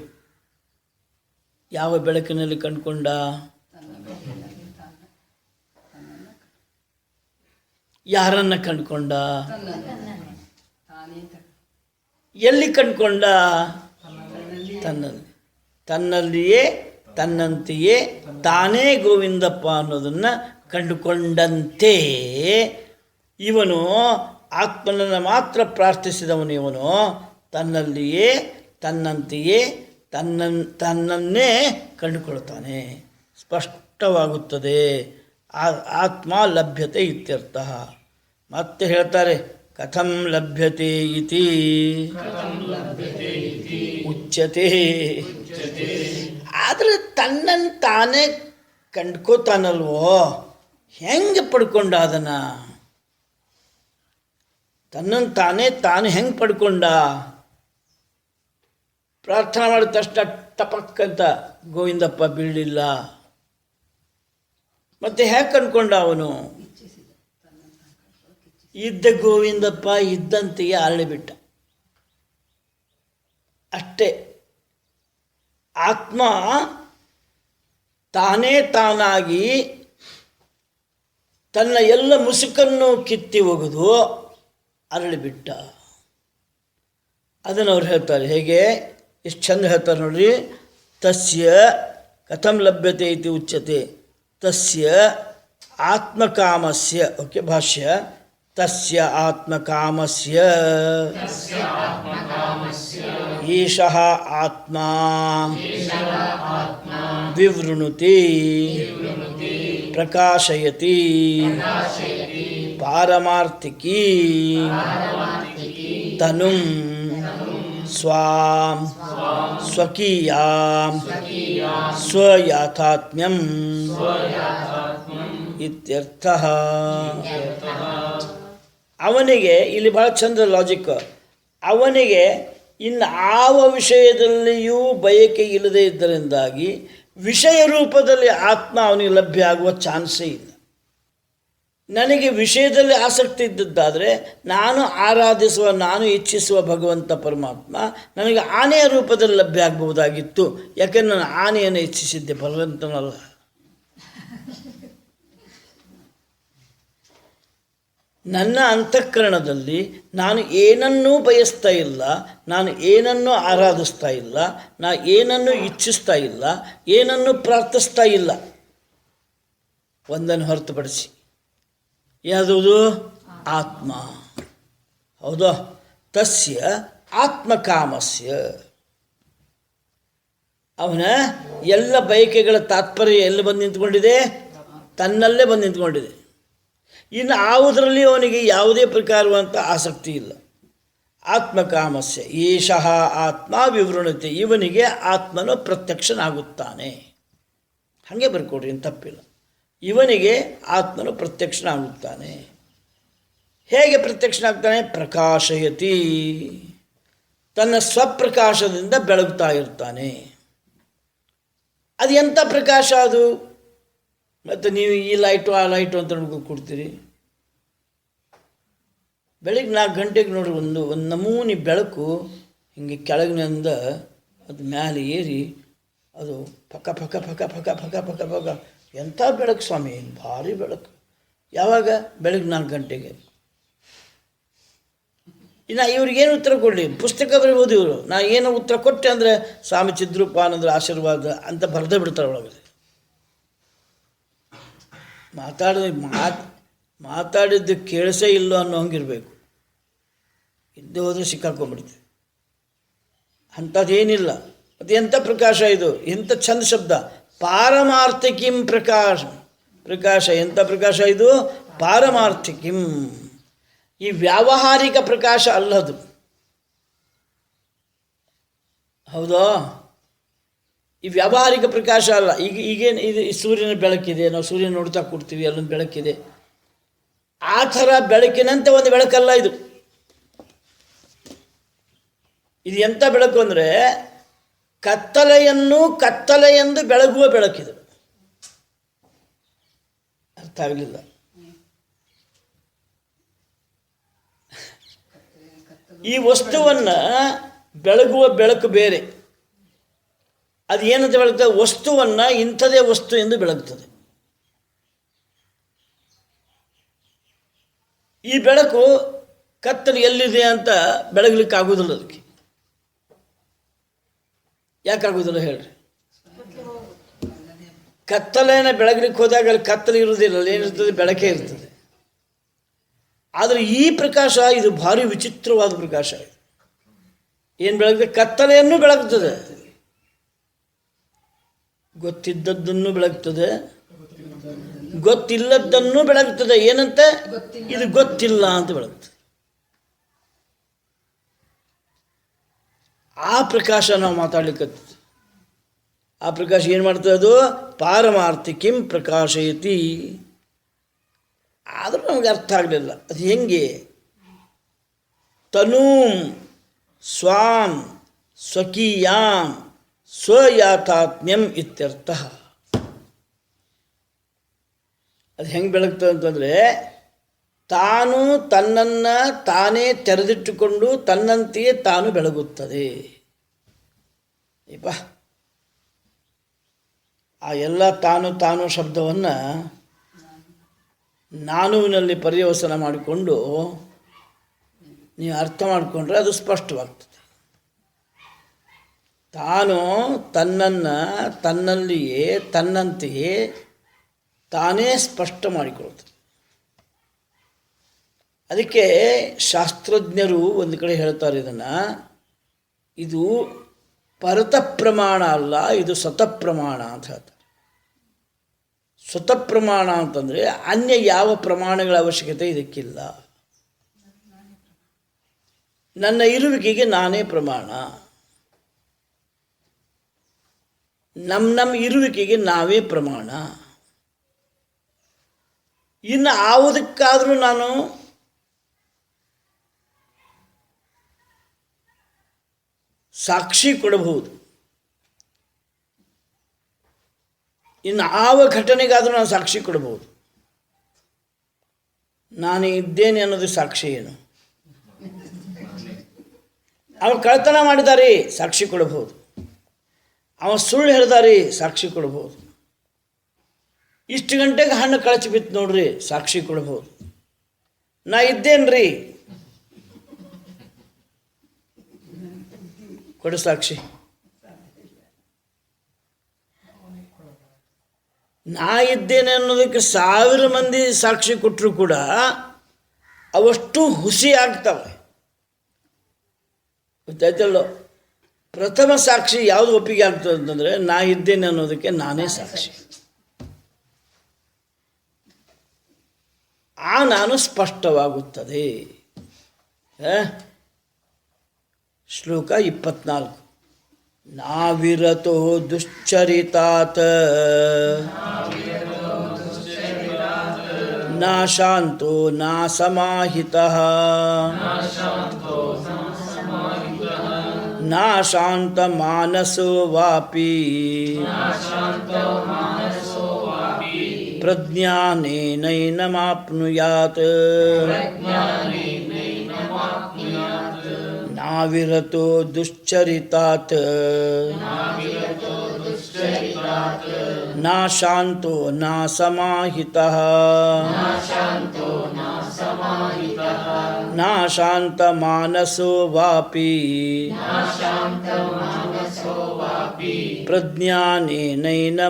ಯಾವ ಬೆಳಕಿನಲ್ಲಿ ಕಂಡುಕೊಂಡ? ಯಾರನ್ನು ಕಂಡುಕೊಂಡ? ಎಲ್ಲಿ ಕಂಡುಕೊಂಡ? ತನ್ನಲ್ಲಿಯೇ ತನ್ನಂತೆಯೇ ತಾನೇ ಗೋವಿಂದಪ್ಪ ಅನ್ನೋದನ್ನು ಕಂಡುಕೊಂಡಂತೆ ಇವನು ಆತ್ಮನನ್ನು ಮಾತ್ರ ಪ್ರಾರ್ಥಿಸಿದವನು. ಇವನು ತನ್ನಲ್ಲಿಯೇ ತನ್ನಂತೆಯೇ ತನ್ನನ್ನೇ ಕಂಡುಕೊಳ್ತಾನೆ. ಸ್ಪಷ್ಟವಾಗುತ್ತದೆ. ಆತ್ಮ ಲಭ್ಯತೆ ಇತ್ಯರ್ಥ. ಮತ್ತೆ ಹೇಳ್ತಾರೆ, ಕಥಂ ಲಭ್ಯತೆ ಇತಿ ಉಚ್ಯತೆ. ಆದರೆ ತನ್ನನ್ನು ತಾನೇ ಕಂಡ್ಕೋತಾನಲ್ವೋ, ಹೆಂಗೆ ಪಡ್ಕೊಂಡ ಅದನ್ನು? ತನ್ನನ್ನು ತಾನು ಹೆಂಗೆ ಪಡ್ಕೊಂಡ? ಪ್ರಾರ್ಥನೆ ಮಾಡಿದ ತಕ್ಷಣ ಟಪಕ್ಕಂತ ಗೋವಿಂದಪ್ಪ ಬೀಳಲಿಲ್ಲ. ಮತ್ತೆ ಹೇಗೆ ಕಂಡ್ಕೊಂಡ ಅವನು? ಇದ್ದ ಗೋವಿಂದಪ್ಪ ಇದ್ದಂತೆಯೇ ಅರಳಿಬಿಟ್ಟ ಅಷ್ಟೇ. ಆತ್ಮ ತಾನೇ ತಾನಾಗಿ ತನ್ನ ಎಲ್ಲ ಮುಸುಕನ್ನು ಕಿತ್ತಿ ಒಗೆದು ಅರಳಿಬಿಟ್ಟ. ಅದನ್ನು ಅವ್ರು ಹೇಳ್ತಾರೆ. ಹೇಗೆ ಎಷ್ಟು ಚಂದ ಹೇಳ್ತಾರೆ ನೋಡ್ರಿ. ತಸ್ಯ ಕಥಂ ಲಭ್ಯತೆ ಇತಿ ಉಚ್ಯತೆ. ತಸ್ಯ ಆತ್ಮಕಾಮಸ್ಯ. ಓಕೆ, ಭಾಷ್ಯ. ತಸ್ಯ ಆತ್ಮಕಾಮಸ್ಯ ಈಶಃ ಆತ್ಮ ವಿವೃಣುತಿ ಪ್ರಕಾಶಯತಿ ಪಾರಮಾರ್ಥಿಕೀ ತನುಂ ಸ್ವಾಂ ಸ್ವಕೀಯಾಂ ಸ್ವಯಾಥಾತ್ಮ್ಯಂ ಇತ್ಯರ್ಥಃ. ಅವನಿಗೆ ಇಲ್ಲಿ ಬಹಳ ಚಂದ ಲಾಜಿಕ್. ಅವನಿಗೆ ಇನ್ನು ಯಾವ ವಿಷಯದಲ್ಲಿಯೂ ಬಯಕೆ ಇಲ್ಲದೇ ಇದ್ದರಿಂದಾಗಿ ವಿಷಯ ರೂಪದಲ್ಲಿ ಆತ್ಮ ಅವನಿಗೆ ಲಭ್ಯ ಆಗುವ ಚಾನ್ಸೇ ಇಲ್ಲ. ನನಗೆ ವಿಷಯದಲ್ಲಿ ಆಸಕ್ತಿ ಇದ್ದದ್ದಾದರೆ ನಾನು ಆರಾಧಿಸುವ, ನಾನು ಇಚ್ಛಿಸುವ ಭಗವಂತ ಪರಮಾತ್ಮ ನನಗೆ ಆನೆಯ ರೂಪದಲ್ಲಿ ಲಭ್ಯ ಆಗಬಹುದಾಗಿತ್ತು. ಯಾಕೆಂದರೆ ನಾನು ಆನೆಯನ್ನು ಇಚ್ಛಿಸಿದ್ದೆ, ಭಗವಂತನಲ್ಲ. ನನ್ನ ಅಂತಃಕರಣದಲ್ಲಿ ನಾನು ಏನನ್ನೂ ಬಯಸ್ತಾ ಇಲ್ಲ, ನಾನು ಏನನ್ನೂ ಆರಾಧಿಸ್ತಾ ಇಲ್ಲ, ನಾನು ಏನನ್ನೂ ಇಚ್ಛಿಸ್ತಾ ಇಲ್ಲ, ಏನನ್ನೂ ಪ್ರಾರ್ಥಿಸ್ತಾ ಇಲ್ಲ, ಒಂದನ್ನು ಹೊರತುಪಡಿಸಿ. ಯಾವುದದು? ಆತ್ಮ. ಹೌದಾ? ತಸ್ಯ ಆತ್ಮಕಾಮಸ್ಯ. ಅವನ ಎಲ್ಲ ಬಯಕೆಗಳ ತಾತ್ಪರ್ಯ ಎಲ್ಲಿ ಬಂದು ನಿಂತ್ಕೊಂಡಿದೆ? ತನ್ನಲ್ಲೇ ಬಂದು ನಿಂತ್ಕೊಂಡಿದೆ. ಇನ್ನು ಯಾವುದರಲ್ಲಿ ಅವನಿಗೆ ಯಾವುದೇ ಪ್ರಕಾರವಂಥ ಆಸಕ್ತಿ ಇಲ್ಲ. ಆತ್ಮಕಾಮಸ್ಯ ಏಷಃ ಆತ್ಮ ವಿವೃಣತೆ. ಇವನಿಗೆ ಆತ್ಮನು ಪ್ರತ್ಯಕ್ಷನಾಗುತ್ತಾನೆ. ಹಾಗೆ ಬರ್ಕೊಡ್ರಿ, ಏನು ತಪ್ಪಿಲ್ಲ. ಇವನಿಗೆ ಆತ್ಮನು ಪ್ರತ್ಯಕ್ಷನಾಗುತ್ತಾನೆ. ಹೇಗೆ ಪ್ರತ್ಯಕ್ಷನಾಗ್ತಾನೆ? ಪ್ರಕಾಶಯತಿ. ತನ್ನ ಸ್ವಪ್ರಕಾಶದಿಂದ ಬೆಳಗ್ತಾ ಇರ್ತಾನೆ. ಅದು ಎಂಥ ಪ್ರಕಾಶ ಅದು? ಮತ್ತು ನೀವು ಈ ಲೈಟು ಆ ಲೈಟು ಅಂತ ಕೊಡ್ತೀರಿ. ಬೆಳಿಗ್ಗೆ 4 ಗಂಟೆಗೆ ನೋಡ್ರಿ, ಒಂದು ನಮೂನಿ ಬೆಳಕು ಹಿಂಗೆ ಕೆಳಗಿನಿಂದ ಅದು ಮೇಲೆ ಏರಿ ಅದು ಪಕ್ಕ ಪಕ್ಕ ಪಕ್ಕ ಪಕ್ಕ ಪಕ್ಕ ಪಕ್ಕ ಪಕ್ಕ. ಎಂಥ ಬೆಳಕು ಸ್ವಾಮಿ, ಭಾರಿ ಬೆಳಕು. ಯಾವಾಗ? ಬೆಳಗ್ಗೆ 4 ಗಂಟೆಗೆ. ಇನ್ನು ಇವ್ರಿಗೇನು ಉತ್ತರ ಕೊಡಲಿ? ಪುಸ್ತಕ ಬರೀಬೋದು ಇವರು. ನಾ ಏನು ಉತ್ತರ ಕೊಟ್ಟೆ ಅಂದರೆ ಸ್ವಾಮಿ ಚಿದ್ರೂಪಾನಂದರ ಆಶೀರ್ವಾದ ಅಂತ ಬರೆದೇ ಬಿಡ್ತಾರೆ ಒಳಗಡೆ. ಮಾತಾಡಿದ್ದು ಕೇಳಿಸೇ ಇಲ್ಲೋ ಅನ್ನೋ ಹಂಗಿರಬೇಕು. ಇದ್ದು ಹೋದರೆ ಸಿಕ್ಕಾಕೊಂಡ್ಬಿಡ್ತೀವಿ. ಅಂಥದ್ದೇನಿಲ್ಲ. ಅದು ಎಂಥ ಪ್ರಕಾಶ ಇದು! ಎಂಥ ಚಂದ ಶಬ್ದ. ಪಾರಮಾರ್ಥಿಕಿಂ ಪ್ರಕಾಶ. ಪ್ರಕಾಶ ಎಂಥ ಪ್ರಕಾಶ ಇದು? ಪಾರಮಾರ್ಥಿಕಿಂ. ಈ ವ್ಯಾವಹಾರಿಕ ಪ್ರಕಾಶ ಅಲ್ಲದು. ಹೌದಾ? ಈ ವ್ಯಾವಹಾರಿಕ ಪ್ರಕಾಶ ಅಲ್ಲ. ಈಗೇನು ಇದು ಸೂರ್ಯನ ಬೆಳಕಿದೆ, ನಾವು ಸೂರ್ಯನ ನೋಡ್ತಾ ಕೊಡ್ತೀವಿ, ಅಲ್ಲೊಂದು ಬೆಳಕಿದೆ. ಆ ಥರ ಬೆಳಕಿನಂತೆ ಒಂದು ಬೆಳಕಲ್ಲ ಇದು. ಇದು ಎಂಥ ಬೆಳಕು ಅಂದರೆ ಕತ್ತಲೆಯೆಂದು ಬೆಳಗುವ ಬೆಳಕಿದು. ಅರ್ಥ ಆಗಲಿಲ್ಲ? ಈ ವಸ್ತುವನ್ನು ಬೆಳಗುವ ಬೆಳಕು ಬೇರೆ. ಅದು ಏನಂತ ಬೆಳಗ್ತದೆ? ವಸ್ತುವನ್ನು ಇಂಥದೇ ವಸ್ತು ಎಂದು ಬೆಳಗ್ತದೆ. ಈ ಬೆಳಕು ಕತ್ತಲು ಎಲ್ಲಿದೆ ಅಂತ ಬೆಳಗಲಿಕ್ಕೆ ಆಗೋದಿಲ್ಲ. ಅದಕ್ಕೆ ಯಾಕಾಗೋದಿಲ್ಲ ಹೇಳ್ರಿ? ಕತ್ತಲೆಯನ್ನು ಬೆಳಗಲಿಕ್ಕೆ ಹೋದಾಗ ಅಲ್ಲಿ ಕತ್ತಲು ಇರುವುದಿಲ್ಲ, ಅಲ್ಲಿ ಏನಿರ್ತದೆ? ಬೆಳಕೇ ಇರ್ತದೆ. ಆದರೆ ಈ ಪ್ರಕಾಶ ಇದು ಭಾರಿ ವಿಚಿತ್ರವಾದ ಪ್ರಕಾಶ. ಏನು ಬೆಳಗ್ತದೆ? ಕತ್ತಲೆಯನ್ನು ಬೆಳಗ್ತದೆ, ಗೊತ್ತಿದ್ದದ್ದನ್ನು ಬೆಳಗ್ತದೆ, ಗೊತ್ತಿಲ್ಲದ್ದನ್ನು ಬೆಳಗ್ತದೆ. ಏನಂತ? ಇದು ಗೊತ್ತಿಲ್ಲ ಅಂತ ಬೆಳಗ್ತದೆ. ಆ ಪ್ರಕಾಶ ನಾವು ಮಾತಾಡ್ಲಿಕ್ಕೆ. ಆ ಪ್ರಕಾಶ ಏನು ಮಾಡ್ತದೆ? ಅದು ಪಾರಮಾರ್ಥಿಕಿಂ ಪ್ರಕಾಶಯತಿ. ಆದರೂ ನಮಗೆ ಅರ್ಥ ಆಗಲಿಲ್ಲ ಅದು ಹೆಂಗೆ. ತನೂಂ ಸ್ವಾಂ ಸ್ವಕೀಯಾಂ ಸ್ವಯಾಥಾತ್ಮ್ಯಂ ಇತ್ಯರ್ಥ. ಅದು ಹೆಂಗೆ ಬೆಳಗ್ತದೆ ಅಂತಂದರೆ, ತಾನು ತನ್ನನ್ನು ತಾನೇ ತೆರೆದಿಟ್ಟುಕೊಂಡು ತನ್ನಂತೆಯೇ ತಾನು ಬೆಳಗುತ್ತದೆ. ಆ ಎಲ್ಲ ತಾನು ತಾನು ಶಬ್ದವನ್ನು ನಾನುವಿನಲ್ಲಿ ಪರ್ಯವಸನ ಮಾಡಿಕೊಂಡು ನೀವು ಅರ್ಥ ಮಾಡಿಕೊಂಡ್ರೆ ಅದು ಸ್ಪಷ್ಟವಾಗ್ತದೆ. ತಾನು ತನ್ನನ್ನು ತನ್ನಲ್ಲಿಯೇ ತನ್ನಂತೆಯೇ ತಾನೇ ಸ್ಪಷ್ಟ ಮಾಡಿಕೊಳ್ತದೆ. ಅದಕ್ಕೆ ಶಾಸ್ತ್ರಜ್ಞರು ಒಂದು ಕಡೆ ಹೇಳ್ತಾರೆ, ಇದನ್ನು ಇದು ಪರತಃಪ್ರಮಾಣ ಅಲ್ಲ, ಇದು ಸ್ವತಃಪ್ರಮಾಣ ಅಂತ ಹೇಳ್ತಾರೆ. ಸ್ವತಃಪ್ರಮಾಣ ಅಂತಂದರೆ ಅನ್ಯ ಯಾವ ಪ್ರಮಾಣಗಳ ಅವಶ್ಯಕತೆ ಇದಕ್ಕಿಲ್ಲ. ನನ್ನ ಇರುವಿಕೆಗೆ ನಾನೇ ಪ್ರಮಾಣ, ನಮ್ಮ ಇರುವಿಕೆಗೆ ನಾವೇ ಪ್ರಮಾಣ. ಇನ್ನು ಯಾವುದಕ್ಕಾದರೂ ನಾನು ಸಾಕ್ಷಿ ಕೊಡಬಹುದು, ಇನ್ನು ಯಾವ ಘಟನೆಗಾದರೂ ನಾನು ಸಾಕ್ಷಿ ಕೊಡಬಹುದು. ನಾನು ಇದ್ದೇನೆ ಅನ್ನೋದು ಸಾಕ್ಷಿ ಏನು? ಅವನು ಕಳ್ತನ ಮಾಡಿದ್ದಾರೆ, ಸಾಕ್ಷಿ ಕೊಡಬಹುದು. ಅವ ಸುಳ್ಳು ಹೇಳಿದಾರೆ, ಸಾಕ್ಷಿ ಕೊಡಬಹುದು. ಇಷ್ಟು ಗಂಟೆಗೆ ಹಣ್ಣು ಕಳಚಿ ಬಿತ್ತು ನೋಡ್ರಿ, ಸಾಕ್ಷಿ ಕೊಡಬಹುದು. ನಾ ಇದ್ದೇನ್ರಿ, ಕೊಡು ಸಾಕ್ಷಿ. ನಾ ಇದ್ದೇನೆ ಅನ್ನೋದಕ್ಕೆ 1000 ಮಂದಿ ಸಾಕ್ಷಿ ಕೊಟ್ಟರು ಕೂಡ ಅವಷ್ಟು ಹುಸಿ ಆಗ್ತವೆ. ಗೊತ್ತಾಯ್ತಲ್ಲೋ? ಪ್ರಥಮ ಸಾಕ್ಷಿ ಯಾವುದು ಒಪ್ಪಿಗೆ ಆಗ್ತದೆ ಅಂತಂದರೆ, ನಾ ಇದ್ದೇನೆ ಅನ್ನೋದಕ್ಕೆ ನಾನೇ ಸಾಕ್ಷಿ. ಆ ನಾನು ಸ್ಪಷ್ಟವಾಗುತ್ತದೆ. ಶ್ಲೋಕ 24. ನಾವಿರತೋ ದುಶ್ಚರಿತಾತ್ ನಾ ಶಾಂತೋ ನಾ ಸಮಾಹಿತಃ ನಾ ಶಾಂತ ಮಾನಸೋ ವಾಪಿ ಪ್ರಜ್ಞಾನೇನೈನಮಾಪ್ನುಯಾತ್ ನಾವಿರತೋ ದುಶ್ಚರಿತಾತ್ ನಾ ಶಾಂತೋ ನಾ ಸಮಾಹಿತಃ ನಾ ಶಾಂತ ಮಾನಸೋ ವಾಪಿ ಪ್ರಜ್ಞಾನೇನೈನಮಾಪ್ನುಯಾತ್.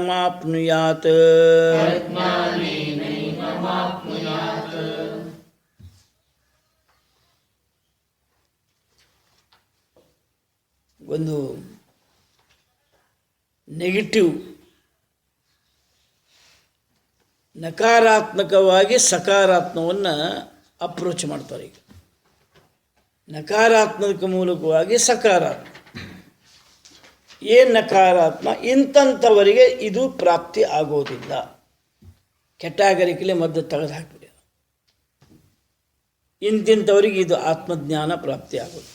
ಒಂದು ನೆಗೆಟಿವ್, ನಕಾರಾತ್ಮಕವಾಗಿ ಸಕಾರಾತ್ಮಕವನ್ನು ಅಪ್ರೋಚ್ ಮಾಡ್ತಾರೆ. ಈಗ ನಕಾರಾತ್ಮಕ ಮೂಲಕವಾಗಿ ಸಕಾರಾತ್ಮಕ. ಏನು ನಕಾರಾತ್ಮ? ಇಂಥವರಿಗೆ ಇದು ಪ್ರಾಪ್ತಿ ಆಗೋದಿಲ್ಲ. ಕೆಟಗರಿಕಲಿ ಮದ್ದು ತೆಗೆದು ಹಾಕಿಬಿಡಿ. ಇಂಥವರಿಗೆ ಇದು ಆತ್ಮಜ್ಞಾನ ಪ್ರಾಪ್ತಿ ಆಗೋದು.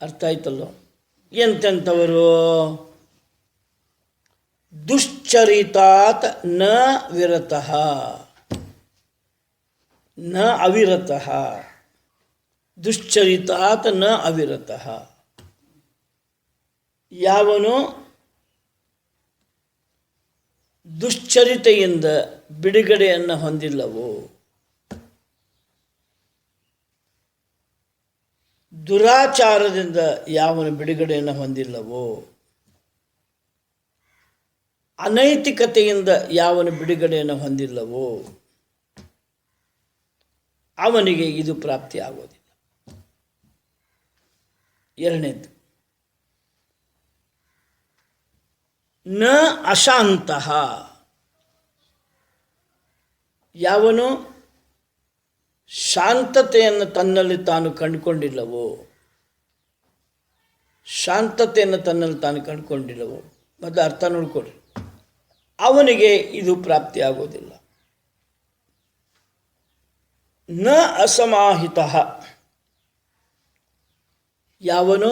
ಅರ್ಥ ಆಯ್ತಲ್ಲೋ? ಎಂತೆಂಥವರು? ದುಶ್ಚರಿತಾತ್ ನ ವಿರತಃ ನ ಅವಿರತಃ. ದುಶ್ಚರಿತಾತ್ ನ ಅವಿರತಃ. ಯಾವನು ದುಶ್ಚರಿತೆಯಿಂದ ಬಿಡುಗಡೆಯನ್ನು ಹೊಂದಿಲ್ಲವೋ, ದುರಾಚಾರದಿಂದ ಯಾವನು ಬಿಡುಗಡೆಯನ್ನು ಹೊಂದಿಲ್ಲವೋ, ಅನೈತಿಕತೆಯಿಂದ ಯಾವನು ಬಿಡುಗಡೆಯನ್ನು ಹೊಂದಿಲ್ಲವೋ, ಅವನಿಗೆ ಇದು ಪ್ರಾಪ್ತಿ ಆಗೋದಿಲ್ಲ. ಎರಡನೇದು, ನ ಅಶಾಂತಃ. ಯಾವನು ಶಾಂತತೆಯನ್ನು ತನ್ನಲ್ಲಿ ತಾನು ಕಂಡುಕೊಂಡಿಲ್ಲವೋ, ಶಾಂತತೆಯನ್ನು ತನ್ನಲ್ಲಿ ತಾನು ಕಂಡುಕೊಂಡಿಲ್ಲವೋ, ಮೊದಲು ಅರ್ಥ ನೋಡ್ಕೊಡ್ರಿ, ಅವನಿಗೆ ಇದು ಪ್ರಾಪ್ತಿ ಆಗೋದಿಲ್ಲ. ನ ಅಸಮಾಹಿತ. ಯಾವನು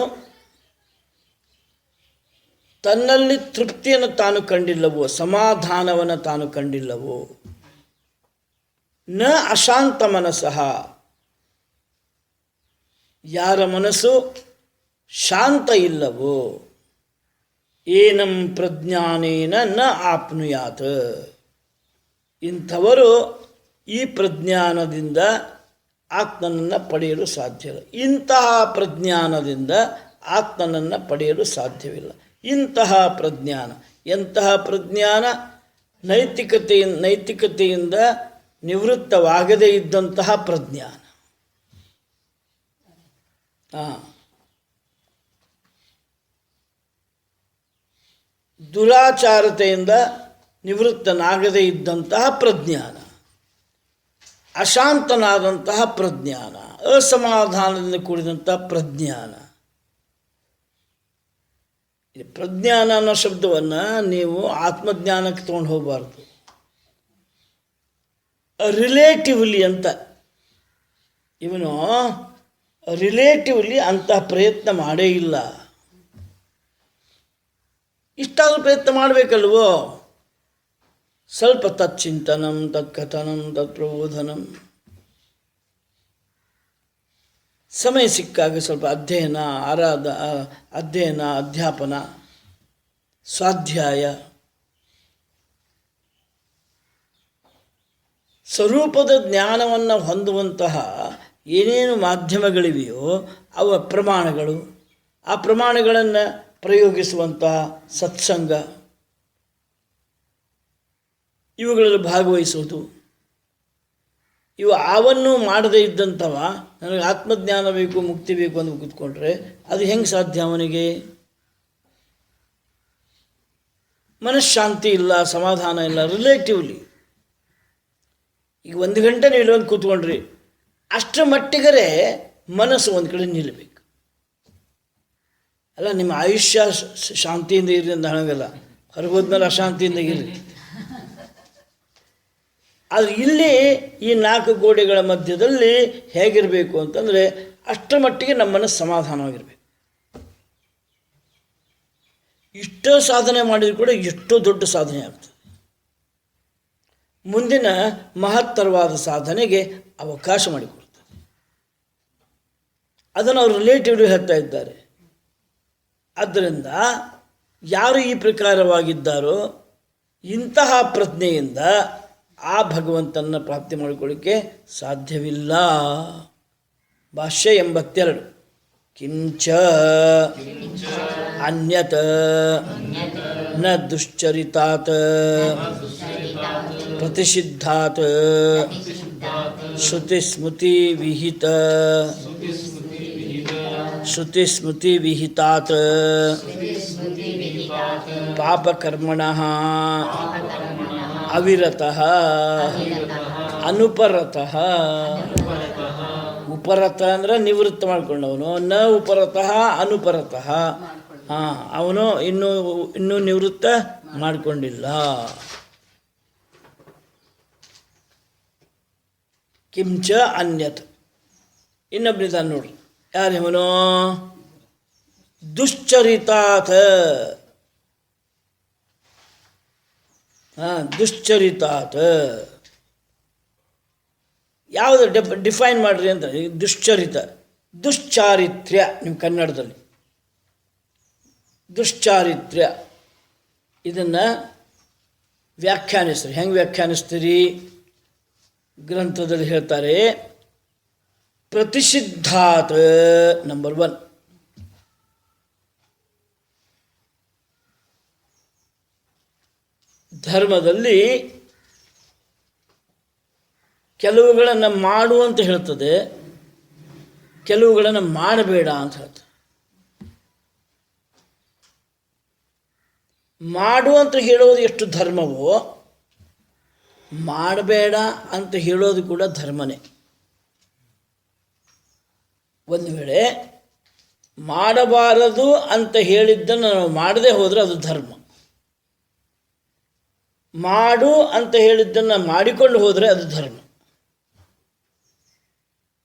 ತನ್ನಲ್ಲಿ ತೃಪ್ತಿಯನ್ನು ತಾನು ಕಂಡಿಲ್ಲವೋ, ಸಮಾಧಾನವನ್ನು ತಾನು ಕಂಡಿಲ್ಲವೋ. ನ ಅಶಾಂತ ಮನಸ್ಸಃ. ಯಾರ ಮನಸ್ಸು ಶಾಂತ ಇಲ್ಲವೋ ಏನಂ ಪ್ರಜ್ಞಾನೇನ ನ ಆಪ್ನುಯಾತ್, ಇಂಥವರು ಈ ಪ್ರಜ್ಞಾನದಿಂದ ಆತ್ಮನನ್ನು ಪಡೆಯಲು ಸಾಧ್ಯವಿಲ್ಲ. ಇಂತಹ ಪ್ರಜ್ಞಾನದಿಂದ ಆತ್ಮನನ್ನು ಪಡೆಯಲು ಸಾಧ್ಯವಿಲ್ಲ. ಇಂತಹ ಪ್ರಜ್ಞಾನ ಎಂತಹ ಪ್ರಜ್ಞಾನ? ನೈತಿಕತೆಯಿಂದ ನಿವೃತ್ತವಾಗದೇ ಇದ್ದಂತಹ ಪ್ರಜ್ಞಾನ. ದುರಾಚಾರತೆಯಿಂದ ನಿವೃತ್ತನಾಗದೇ ಇದ್ದಂತಹ ಪ್ರಜ್ಞಾನ, ಅಶಾಂತನಾದಂತಹ ಪ್ರಜ್ಞಾನ, ಅಸಮಾಧಾನದಿಂದ ಕೂಡಿದಂತಹ ಪ್ರಜ್ಞಾನ. ಪ್ರಜ್ಞಾನ ಅನ್ನೋ ಶಬ್ದವನ್ನು ನೀವು ಆತ್ಮಜ್ಞಾನಕ್ಕೆ ತೊಗೊಂಡು ಹೋಗಬಾರ್ದು. ರಿಲೇಟಿವ್ಲಿ ಅಂತ, ಇವನು ರಿಲೇಟಿವ್ಲಿ ಅಂತಹ ಪ್ರಯತ್ನ ಮಾಡೇ ಇಲ್ಲ. ಇಷ್ಟಾದರೂ ಪ್ರಯತ್ನ ಮಾಡಬೇಕಲ್ವೋ? ಸ್ವಲ್ಪ ತಚ್ಚಿಂತನಂ ತತ್ಕಥನಂ ತತ್ಪ್ರಬೋಧನಂ, ಸಮಯ ಸಿಕ್ಕಾಗ ಸ್ವಲ್ಪ ಅಧ್ಯಯನ ಅಧ್ಯಾಪನ ಸ್ವಾಧ್ಯಾಯ, ಸ್ವರೂಪದ ಜ್ಞಾನವನ್ನು ಹೊಂದುವಂತಹ ಏನೇನು ಮಾಧ್ಯಮಗಳಿವೆಯೋ ಅವ ಪ್ರಮಾಣಗಳು, ಆ ಪ್ರಮಾಣಗಳನ್ನು ಪ್ರಯೋಗಿಸುವಂತಹ ಸತ್ಸಂಗ, ಇವುಗಳಲ್ಲಿ ಭಾಗವಹಿಸುವುದು. ಇವು ಆವನ್ನು ಮಾಡದೇ ಇದ್ದಂಥವ ನನಗೆ ಆತ್ಮಜ್ಞಾನ ಬೇಕು ಮುಕ್ತಿ ಬೇಕು ಅಂತ ಕೂತ್ಕೊಂಡ್ರೆ ಅದು ಹೆಂಗೆ ಸಾಧ್ಯ? ಅವನಿಗೆ ಮನಃಶಾಂತಿ ಇಲ್ಲ, ಸಮಾಧಾನ ಇಲ್ಲ. ರಿಲೇಟಿವ್ಲಿ ಈಗ 1 ಗಂಟೆ ನೀವು ಇಲ್ಲೊಂದು ಕೂತ್ಕೊಂಡ್ರಿ, ಅಷ್ಟರ ಮಟ್ಟಿಗರೆ ಮನಸ್ಸು ಒಂದು ಕಡೆ ನಿಲ್ಲಬೇಕು. ಅಲ್ಲ, ನಿಮ್ಮ ಆಯುಷ್ಯ ಶಾಂತಿಯಿಂದ ಇರಲಿ ಅಂತ ಹೇಳೋಂಗಲ್ಲ, ಹೊರಗೋದ್ಮೇಲೆ ಅಶಾಂತಿಯಿಂದ ಇರಲಿ. ಆದರೆ ಇಲ್ಲಿ ಈ 4 ಗೋಡೆಗಳ ಮಧ್ಯದಲ್ಲಿ ಹೇಗಿರಬೇಕು ಅಂತಂದರೆ ಅಷ್ಟರ ಮಟ್ಟಿಗೆ ನಮ್ಮ ಮನಸ್ಸು ಸಮಾಧಾನವಾಗಿರಬೇಕು. ಇಷ್ಟೋ ಸಾಧನೆ ಮಾಡಿದ್ರು ಕೂಡ ಎಷ್ಟೋ ದೊಡ್ಡ ಸಾಧನೆ ಆಗ್ತದೆ. ಮುಂದಿನ ಮಹತ್ತರವಾದ ಸಾಧನೆಗೆ ಅವಕಾಶ ಮಾಡಿಕೊಡ್ತದೆ. ಅದನ್ನು ಅವರು ರಿಲೇಟಿವ್ಲಿ ಹೇಳ್ತಾ ಇದ್ದಾರೆ. ಆದ್ದರಿಂದ ಯಾರು ಈ ಪ್ರಕಾರವಾಗಿದ್ದಾರೋ ಇಂತಹ ಪ್ರಜ್ಞೆಯಿಂದ ಆ ಭಗವಂತನ ಪ್ರಾಪ್ತಿ ಮಾಡಿಕೊಳ್ಳಿಕ್ಕೆ ಸಾಧ್ಯವಿಲ್ಲ. ಭಾಷ್ಯ 82. ಕಿಂಚ ಅನ್ಯತ್ ನ ದುಶ್ಚರಿತಾತ್ ಪ್ರತಿಷಿದ್ಧಾತ್ ಶ್ರುತಿಸ್ಮೃತಿ ವಿಹಿತಾತ್ ಪಾಪಕರ್ಮಣಃ ಅವಿರತಃ ಅನುಪರತಃ. ಉಪರತ ಅಂದರೆ ನಿವೃತ್ತ ಮಾಡಿಕೊಂಡವನು, ನ ಉಪರತಃ ಅನುಪರತಃ. ಅವನು ಇನ್ನೂ ನಿವೃತ್ತ ಮಾಡಿಕೊಂಡಿಲ್ಲ. ಕಿಂಚ ಅನ್ಯತ್, ಇನ್ನೊಬ್ಬನಿದ್ದಾನೆ ನೋಡ್ರಿ, ಯಾರಿವನು? ದುಶ್ಚರಿತಾತ್. ದುಶ್ಚರಿತಾತ್ ಯಾವುದು ಡಿಫೈನ್ ಮಾಡಿರಿ ಅಂತ. ದುಶ್ಚರಿತ, ದುಶ್ಚಾರಿತ್ರ್ಯ. ನಿಮ್ಮ ಕನ್ನಡದಲ್ಲಿ ದುಶ್ಚಾರಿತ್ರ್ಯ ಇದನ್ನು ವ್ಯಾಖ್ಯಾನಿಸ್ರಿ. ಹೆಂಗೆ ವ್ಯಾಖ್ಯಾನಿಸ್ತೀರಿ? ಗ್ರಂಥದಲ್ಲಿ ಹೇಳ್ತಾರೆ, ಪ್ರತಿಷಿದ್ಧಾತ್ ನಂಬರ್ 1. ಧರ್ಮದಲ್ಲಿ ಕೆಲವುಗಳನ್ನು ಮಾಡು ಅಂತ ಹೇಳ್ತದೆ, ಕೆಲವುಗಳನ್ನು ಮಾಡಬೇಡ ಅಂತ ಹೇಳ್ತದೆ. ಮಾಡು ಅಂತ ಹೇಳೋದು ಎಷ್ಟು ಧರ್ಮವೋ, ಮಾಡಬೇಡ ಅಂತ ಹೇಳೋದು ಕೂಡ ಧರ್ಮನೇ. ಒಂದು ವೇಳೆ ಮಾಡಬಾರದು ಅಂತ ಹೇಳಿದ್ದನ್ನು ನಾವು ಮಾಡದೇ ಹೋದರೆ ಅದು ಧರ್ಮ. ಮಾಡು ಅಂತ ಹೇಳಿದ್ದನ್ನು ಮಾಡಿಕೊಂಡು ಹೋದರೆ ಅದು ಧರ್ಮ.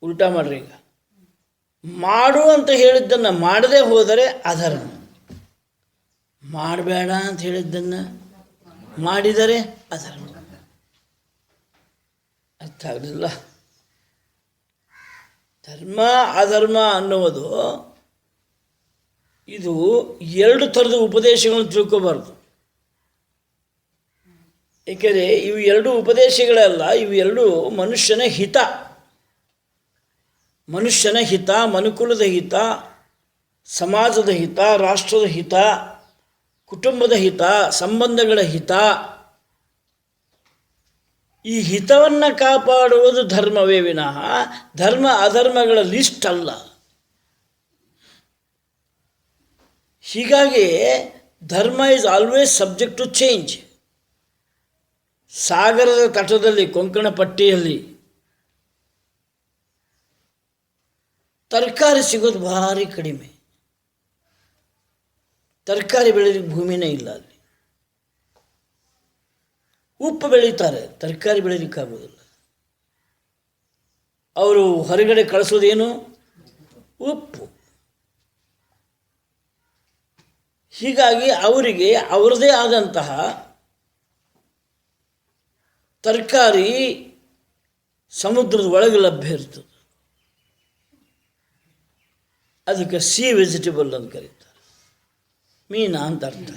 ಉಲ್ಟಾ ಮಾಡ್ರಿ. ಈಗ ಮಾಡು ಅಂತ ಹೇಳಿದ್ದನ್ನು ಮಾಡದೇ ಹೋದರೆ ಅಧರ್ಮ. ಮಾಡಬೇಡ ಅಂತ ಹೇಳಿದ್ದನ್ನು ಮಾಡಿದರೆ ಅಧರ್ಮ. ಅರ್ಥ ಆಗಲಿಲ್ಲ? ಧರ್ಮ ಅಧರ್ಮ ಅನ್ನುವುದು ಇದು ಎರಡು ಥರದ ಉಪದೇಶಗಳನ್ನು ತಿಳ್ಕೋಬಾರ್ದು. ಏಕೆಂದರೆ ಇವು ಎರಡು ಉಪದೇಶಗಳೆಲ್ಲ, ಇವು ಎರಡು ಮನುಷ್ಯನ ಹಿತ, ಮನುಷ್ಯನ ಹಿತ, ಮನುಕುಲದ ಹಿತ, ಸಮಾಜದ ಹಿತ, ರಾಷ್ಟ್ರದ ಹಿತ, ಕುಟುಂಬದ ಹಿತ, ಸಂಬಂಧಗಳ ಹಿತ. ಈ ಹಿತವನ್ನು ಕಾಪಾಡುವುದು ಧರ್ಮವೇ ವಿನಃ ಧರ್ಮ ಅಧರ್ಮಗಳ ಲಿಸ್ಟ್ ಅಲ್ಲ. ಹೀಗಾಗಿ dharma is always subject to change. ಸಾಗರದ ತಟದಲ್ಲಿ, ಕೊಂಕಣ ಪಟ್ಟಿಯಲ್ಲಿ ತರಕಾರಿ ಸಿಗೋದು ಭಾರಿ ಕಡಿಮೆ. ತರಕಾರಿ ಬೆಳೆಯೋದಕ್ಕೆ ಭೂಮಿನೇ ಇಲ್ಲ ಅಲ್ಲಿ. ಉಪ್ಪು ಬೆಳೀತಾರೆ, ತರಕಾರಿ ಬೆಳೀಲಿಕ್ಕಾಗೋದಿಲ್ಲ. ಅವರು ಹೊರಗಡೆ ಕಳಿಸೋದೇನು? ಉಪ್ಪು. ಹೀಗಾಗಿ ಅವರಿಗೆ ಅವರದೇ ಆದಂತಹ ತರಕಾರಿ ಸಮುದ್ರದ ಒಳಗೆ ಲಭ್ಯ ಇರ್ತದೆ. ಅದಕ್ಕೆ ಸಿ ವೆಜಿಟೇಬಲ್ ಅಂತ ಕರೀತಾರೆ. ಮೀನ ಅಂತ ಅರ್ಥ.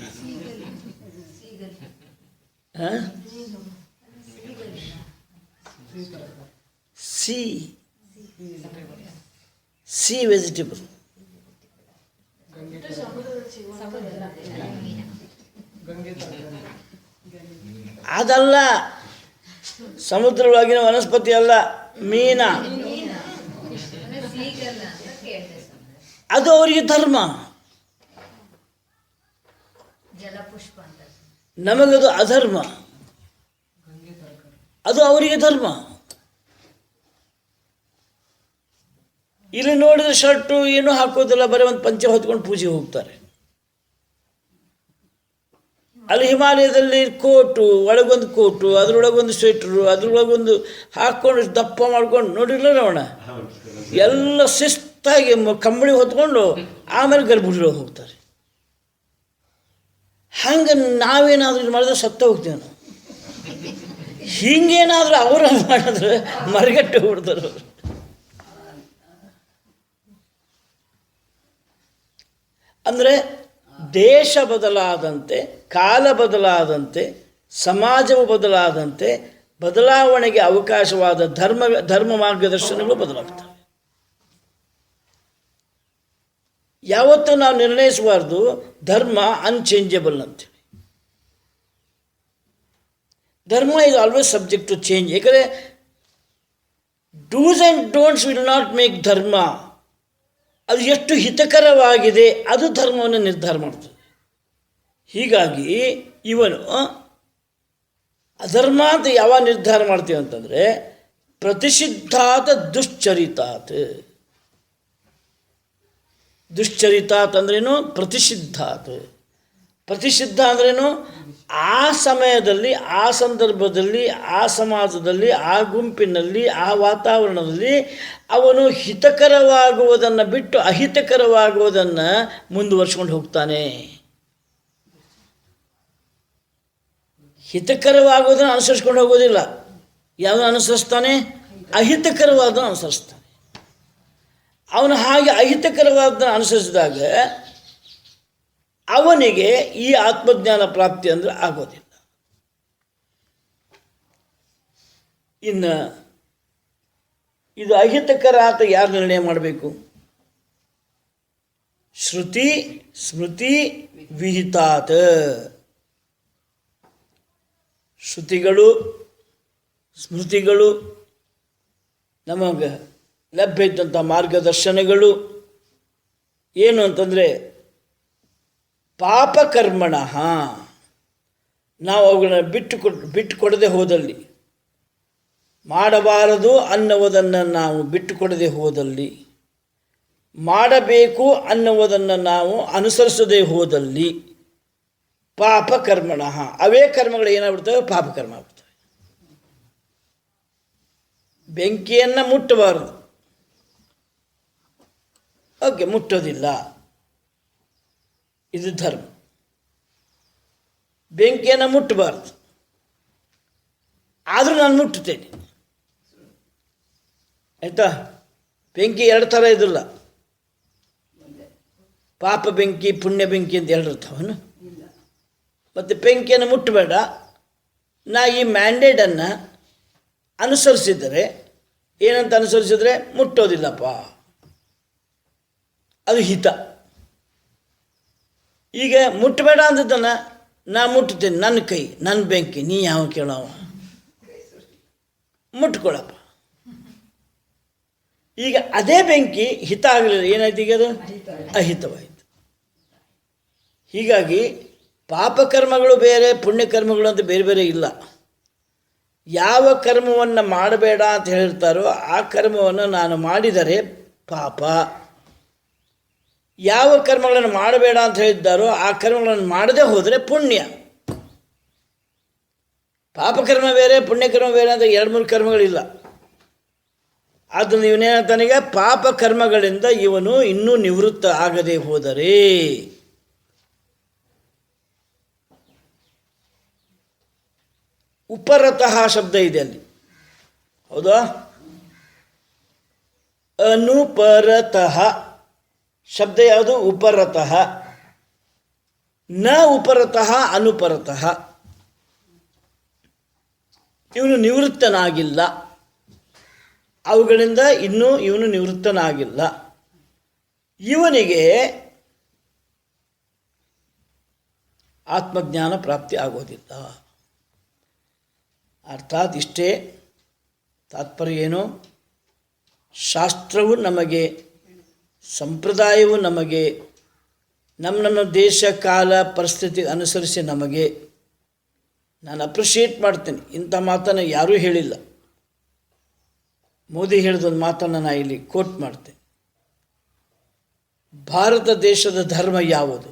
C vegetable. ಅದಲ್ಲ, ಸಮುದ್ರದೊಳಗಿನ ವನಸ್ಪತಿ ಅಲ್ಲ, ಮೀನ. ಅದು ಅವರಿಗೆ ಧರ್ಮ, ನಮಗದು ಅಧರ್ಮ. ಅದು ಅವರಿಗೆ ಧರ್ಮ. ಇಲ್ಲಿ ನೋಡಿದ್ರೆ ಶರ್ಟು ಏನೂ ಹಾಕೋದಿಲ್ಲ, ಬರೀ ಒಂದು ಪಂಚೆ ಹೊತ್ಕೊಂಡು ಪೂಜೆ ಹೋಗ್ತಾರೆ. ಅಲ್ಲಿ ಹಿಮಾಲಯದಲ್ಲಿ ಕೋಟು, ಒಳಗೊಂದು ಕೋಟು, ಅದರೊಳಗೊಂದು ಸ್ವೆಟ್ರು, ಅದರೊಳಗೊಂದು ಹಾಕ್ಕೊಂಡು ದಪ್ಪ ಮಾಡ್ಕೊಂಡು ನೋಡಿಲ್ಲ ರವಣ, ಎಲ್ಲ ಶಿಸ್ತಾಗಿ ಕಂಬಳಿ ಹೊತ್ಕೊಂಡು ಆಮೇಲೆ ಗರ್ಭಗುಡಿಗೆ ಹೋಗ್ತಾರೆ. ಹಂಗೆ ನಾವೇನಾದರೂ ಇದು ಮಾಡಿದ್ರೆ ಸತ್ತ ಹೋಗ್ತೀವಿ ನಾವು. ಹಿಂಗೇನಾದರೂ ಅವರು ಮಾಡಿದ್ರೆ ಮರಗಟ್ಟು ಬಿಡ್ತಾರೆ ಅವರು. ಅಂದರೆ ದೇಶ ಬದಲಾದಂತೆ, ಕಾಲ ಬದಲಾದಂತೆ, ಸಮಾಜವು ಬದಲಾದಂತೆ ಬದಲಾವಣೆಗೆ ಅವಕಾಶವಾದ ಧರ್ಮ ಮಾರ್ಗದರ್ಶನಗಳು ಬದಲಾಗ್ತವೆ. ಯಾವತ್ತೂ ನಾವು ನಿರ್ಣಯಿಸಬಾರ್ದು ಧರ್ಮ ಅನ್ಚೇಂಜಬಲ್ ಅಂತೇಳಿ. Dharma is always subject to change. ಏಕೆಂದರೆ do's and don'ts will not make dharma. ಅದು ಎಷ್ಟು ಹಿತಕರವಾಗಿದೆ ಅದು ಧರ್ಮವನ್ನು ನಿರ್ಧಾರ ಮಾಡ್ತದೆ. ಹೀಗಾಗಿ ಇವನು ಅಧರ್ಮ ಅಂತ ಯಾವಾಗ ನಿರ್ಧಾರ ಮಾಡ್ತೀವಿ ಅಂತಂದರೆ ಪ್ರತಿಷಿದ್ಧಾತ್ ದುಶ್ಚರಿತಾತ್. ದುಶ್ಚರಿತಾತ್ ಅಂದ್ರೇನು? ಪ್ರತಿಷಿದ್ಧಾತ್. ಪ್ರತಿಷಿದ್ಧ ಅಂದ್ರೇನು? ಆ ಸಮಯದಲ್ಲಿ, ಆ ಸಂದರ್ಭದಲ್ಲಿ, ಆ ಸಮಾಜದಲ್ಲಿ, ಆ ಗುಂಪಿನಲ್ಲಿ, ಆ ವಾತಾವರಣದಲ್ಲಿ ಅವನು ಹಿತಕರವಾಗುವುದನ್ನು ಬಿಟ್ಟು ಅಹಿತಕರವಾಗುವುದನ್ನು ಮುಂದುವರ್ಸ್ಕೊಂಡು ಹೋಗ್ತಾನೆ. ಹಿತಕರವಾಗುವುದನ್ನು ಅನುಸರಿಸ್ಕೊಂಡು ಹೋಗೋದಿಲ್ಲ. ಯಾವುದನ್ನು ಅನುಸರಿಸ್ತಾನೆ? ಅಹಿತಕರವಾದನ್ನು ಅನುಸರಿಸ್ತಾನೆ. ಅವನು ಹಾಗೆ ಅಹಿತಕರವಾದನ್ನು ಅನುಸರಿಸಿದಾಗ ಅವನಿಗೆ ಈ ಆತ್ಮಜ್ಞಾನ ಪ್ರಾಪ್ತಿ ಅಂದರೆ ಆಗೋದಿಲ್ಲ. ಇನ್ನು ಇದು ಅಹಿತಕರ ಅಂತ ಯಾರು ನಿರ್ಣಯ ಮಾಡಬೇಕು? ಶ್ರುತಿ ಸ್ಮೃತಿ ವಿಹಿತಾತ್. ಶ್ರುತಿಗಳು ಸ್ಮೃತಿಗಳು ನಮಗೆ ಲಭ್ಯ ಇದ್ದಂಥ ಮಾರ್ಗದರ್ಶನಗಳು ಏನು ಅಂತಂದರೆ ಪಾಪಕರ್ಮಣ. ನಾವು ಅವುಗಳನ್ನ ಬಿಟ್ಟು ಕೊಡದೆ ಹೋದಲ್ಲಿ, ಮಾಡಬಾರದು ಅನ್ನುವುದನ್ನು ನಾವು ಬಿಟ್ಟುಕೊಡದೆ ಹೋದಲ್ಲಿ, ಮಾಡಬೇಕು ಅನ್ನುವುದನ್ನು ನಾವು ಅನುಸರಿಸದೇ ಹೋದಲ್ಲಿ ಪಾಪಕರ್ಮಣ, ಅವೇ ಕರ್ಮಗಳು ಏನಾಗ್ಬಿಡ್ತವೆ? ಪಾಪಕರ್ಮ ಆಗ್ಬಿಡ್ತವೆ. ಬೆಂಕಿಯನ್ನು ಮುಟ್ಟಬಾರದು, ಓಕೆ, ಮುಟ್ಟೋದಿಲ್ಲ, ಇದು ಧರ್ಮ. ಬೆಂಕಿಯನ್ನು ಮುಟ್ಟಬಾರ್ದು, ಆದರೂ ನಾನು ಮುಟ್ಟುತ್ತೇನೆ. ಆಯಿತಾ? ಬೆಂಕಿ ಎರಡು ಥರ ಇದಿಲ್ಲ. ಪಾಪ ಬೆಂಕಿ ಪುಣ್ಯ ಬೆಂಕಿ ಅಂತ ಹೇಳಿರ್ತಾವನು. ಮತ್ತು ಬೆಂಕಿಯನ್ನು ಮುಟ್ಟಬೇಡ, ನಾ ಈ ಮ್ಯಾಂಡೇಟನ್ನು ಅನುಸರಿಸಿದರೆ, ಏನಂತ ಅನುಸರಿಸಿದರೆ ಮುಟ್ಟೋದಿಲ್ಲಪ್ಪ, ಅದು ಹಿತ. ಈಗ ಮುಟ್ಟಬೇಡ ಅಂದದನ್ನು ನಾ ಮುಟ್ತೇನೆ, ನನ್ನ ಕೈ ನನ್ನ ಬೆಂಕಿ, ನೀ ಯಾವ ಕೇಳವ, ಮುಟ್ಕೊಳಪ್ಪ. ಈಗ ಅದೇ ಬೆಂಕಿ ಹಿತ ಆಗಲಿಲ್ಲ, ಏನಾಯ್ತು ಈಗ ಅದು ಅಹಿತವಾಯಿತು. ಹೀಗಾಗಿ ಪಾಪಕರ್ಮಗಳು ಬೇರೆ, ಪುಣ್ಯಕರ್ಮಗಳು ಅಂತ ಬೇರೆ ಬೇರೆ ಇಲ್ಲ. ಯಾವ ಕರ್ಮವನ್ನು ಮಾಡಬೇಡ ಅಂತ ಹೇಳಿರ್ತಾರೋ ಆ ಕರ್ಮವನ್ನು ನಾನು ಮಾಡಿದರೆ ಪಾಪ, ಯಾವ ಕರ್ಮಗಳನ್ನು ಮಾಡಬೇಡ ಅಂತ ಹೇಳಿದ್ದಾರೋ ಆ ಕರ್ಮಗಳನ್ನು ಮಾಡದೆ ಹೋದರೆ ಪುಣ್ಯ. ಪಾಪಕರ್ಮ ಬೇರೆ ಪುಣ್ಯಕರ್ಮ ಬೇರೆ ಅಂತ 2-3 ಕರ್ಮಗಳಿಲ್ಲ. ಆದ್ದರಿಂದ ಇವನೇನಂತಾನೀಗ, ಪಾಪ ಕರ್ಮಗಳಿಂದ ಇವನು ಇನ್ನೂ ನಿವೃತ್ತ ಆಗದೆ ಹೋದರೆ ಉಪರತಃ ಶಬ್ದ ಇದೆ ಅಲ್ಲಿ, ಹೌದಾ? ಅನುಪರತಃ ಶಬ್ದ ಯಾವುದು? ಉಪರತಃ. ನ ಉಪರತಃ ಅನುಪರತಃ. ಇವನು ನಿವೃತ್ತನಾಗಿಲ್ಲ, ಅವುಗಳಿಂದ ಇನ್ನೂ ಇವನು ನಿವೃತ್ತನಾಗಿಲ್ಲ. ಇವನಿಗೆ ಆತ್ಮಜ್ಞಾನ ಪ್ರಾಪ್ತಿ ಆಗೋದಿಲ್ಲ. ಅರ್ಥಾತ್ ಇಷ್ಟೇ ತಾತ್ಪರ್ಯ ಏನು? ಶಾಸ್ತ್ರವು ನಮಗೆ, ಸಂಪ್ರದಾಯವು ನಮಗೆ, ನಮ್ಮ ದೇಶ ಕಾಲ ಪರಿಸ್ಥಿತಿ ಅನುಸರಿಸಿ ನಮಗೆ, ನಾನು ಅಪ್ರಿಷಿಯೇಟ್ ಮಾಡ್ತೇನೆ, ಇಂಥ ಮಾತನ್ನು ಯಾರೂ ಹೇಳಿಲ್ಲ. ಮೋದಿ ಹೇಳಿದೊಂದು ಮಾತನ್ನು ನಾನು ಇಲ್ಲಿ ಕೋಟ್ ಮಾಡ್ತೇನೆ. ಭಾರತ ದೇಶದ ಧರ್ಮ ಯಾವುದು?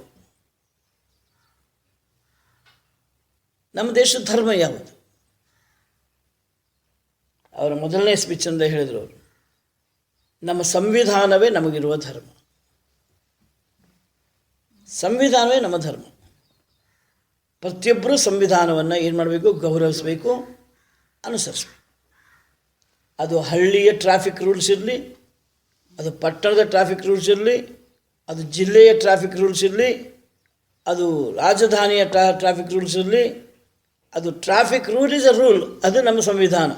ನಮ್ಮ ದೇಶದ ಧರ್ಮ ಯಾವುದು? ಅವರ ಮೊದಲನೇ ಸ್ಪೀಚಿಂದ ಹೇಳಿದರು ಅವರು, ನಮ್ಮ ಸಂವಿಧಾನವೇ ನಮಗಿರುವ ಧರ್ಮ. ಸಂವಿಧಾನವೇ ನಮ್ಮ ಧರ್ಮ. ಪ್ರತಿಯೊಬ್ಬರೂ ಸಂವಿಧಾನವನ್ನು ಏನು ಮಾಡಬೇಕು? ಗೌರವಿಸಬೇಕು, ಅನುಸರಿಸಬೇಕು. ಅದು ಹಳ್ಳಿಯ ಟ್ರಾಫಿಕ್ ರೂಲ್ಸ್ ಇರಲಿ, ಅದು ಪಟ್ಟಣದ ಟ್ರಾಫಿಕ್ ರೂಲ್ಸ್ ಇರಲಿ, ಅದು ಜಿಲ್ಲೆಯ ಟ್ರಾಫಿಕ್ ರೂಲ್ಸ್ ಇರಲಿ, ಅದು ರಾಜಧಾನಿಯ ಟ್ರಾಫಿಕ್ ರೂಲ್ಸ್ ಇರಲಿ, ಅದು traffic rule is a rule. ಅದು ನಮ್ಮ ಸಂವಿಧಾನ,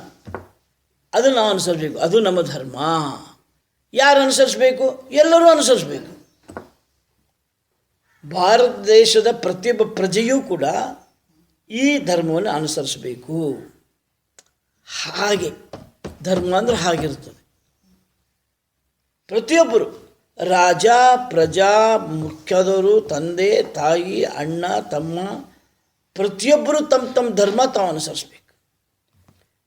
ಅದು ನಾವು ಅನುಸರಿಸಬೇಕು, ಅದು ನಮ್ಮ ಧರ್ಮ. ಯಾರು ಅನುಸರಿಸಬೇಕು? ಎಲ್ಲರೂ ಅನುಸರಿಸಬೇಕು. ಭಾರತ ದೇಶದ ಪ್ರತಿಯೊಬ್ಬ ಪ್ರಜೆಯೂ ಕೂಡ ಈ ಧರ್ಮವನ್ನು ಅನುಸರಿಸಬೇಕು. ಹಾಗೆ ಧರ್ಮ ಅಂದರೆ ಹಾಗಿರ್ತದೆ. ಪ್ರತಿಯೊಬ್ಬರು, ರಾಜ, ಪ್ರಜಾ, ಮುಖ್ಯದವರು, ತಂದೆ ತಾಯಿ, ಅಣ್ಣ ತಮ್ಮ, ಪ್ರತಿಯೊಬ್ಬರು ತಮ್ಮ ತಮ್ಮ ಧರ್ಮ ತಾವು ಅನುಸರಿಸಬೇಕು.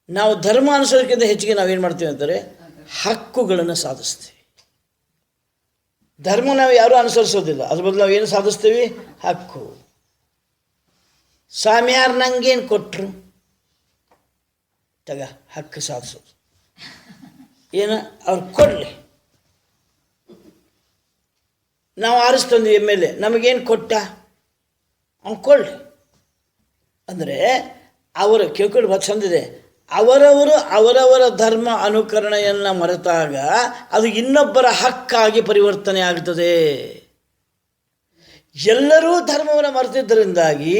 ನಾವು ಧರ್ಮ ಅನುಸರಿಸೋಕ್ಕಿಂತ ಹೆಚ್ಚಿಗೆ ನಾವೇನು ಮಾಡ್ತೀವಿ ಅಂದರೆ ಹಕ್ಕುಗಳನ್ನು ಸಾಧಿಸ್ತೀವಿ. ಧರ್ಮ ನಾವು ಯಾರೂ ಅನುಸರಿಸೋದಿಲ್ಲ, ಅದ್ರ ಬದಲು ನಾವು ಏನು ಸಾಧಿಸ್ತೀವಿ? ಹಕ್ಕು. ಸ್ವಾಮಿಯಾರು ನಂಗೇನು ಕೊಟ್ಟರು? ತಗ ಹಕ್ಕು ಸಾಧಿಸೋದು. ಏನು? ಅವ್ರು ಕೊಡಲಿ. ನಾವು ಆರಿಸ್ತಂದ್ವಿ MLA, ನಮಗೇನು ಕೊಟ್ಟ? ಅವ್ನು ಕೊಡಲಿ. ಅಂದರೆ ಅವರು ಕೇಳ್ಕೊಂಡು ಬತ್ ಚಂದಿದೆ, ಅವರವರು ಅವರವರ ಧರ್ಮ ಅನುಕರಣೆಯನ್ನು ಮರೆತಾಗ ಅದು ಇನ್ನೊಬ್ಬರ ಹಕ್ಕಾಗಿ ಪರಿವರ್ತನೆ ಆಗ್ತದೆ. ಎಲ್ಲರೂ ಧರ್ಮವನ್ನು ಮರೆತಿದ್ದರಿಂದಾಗಿ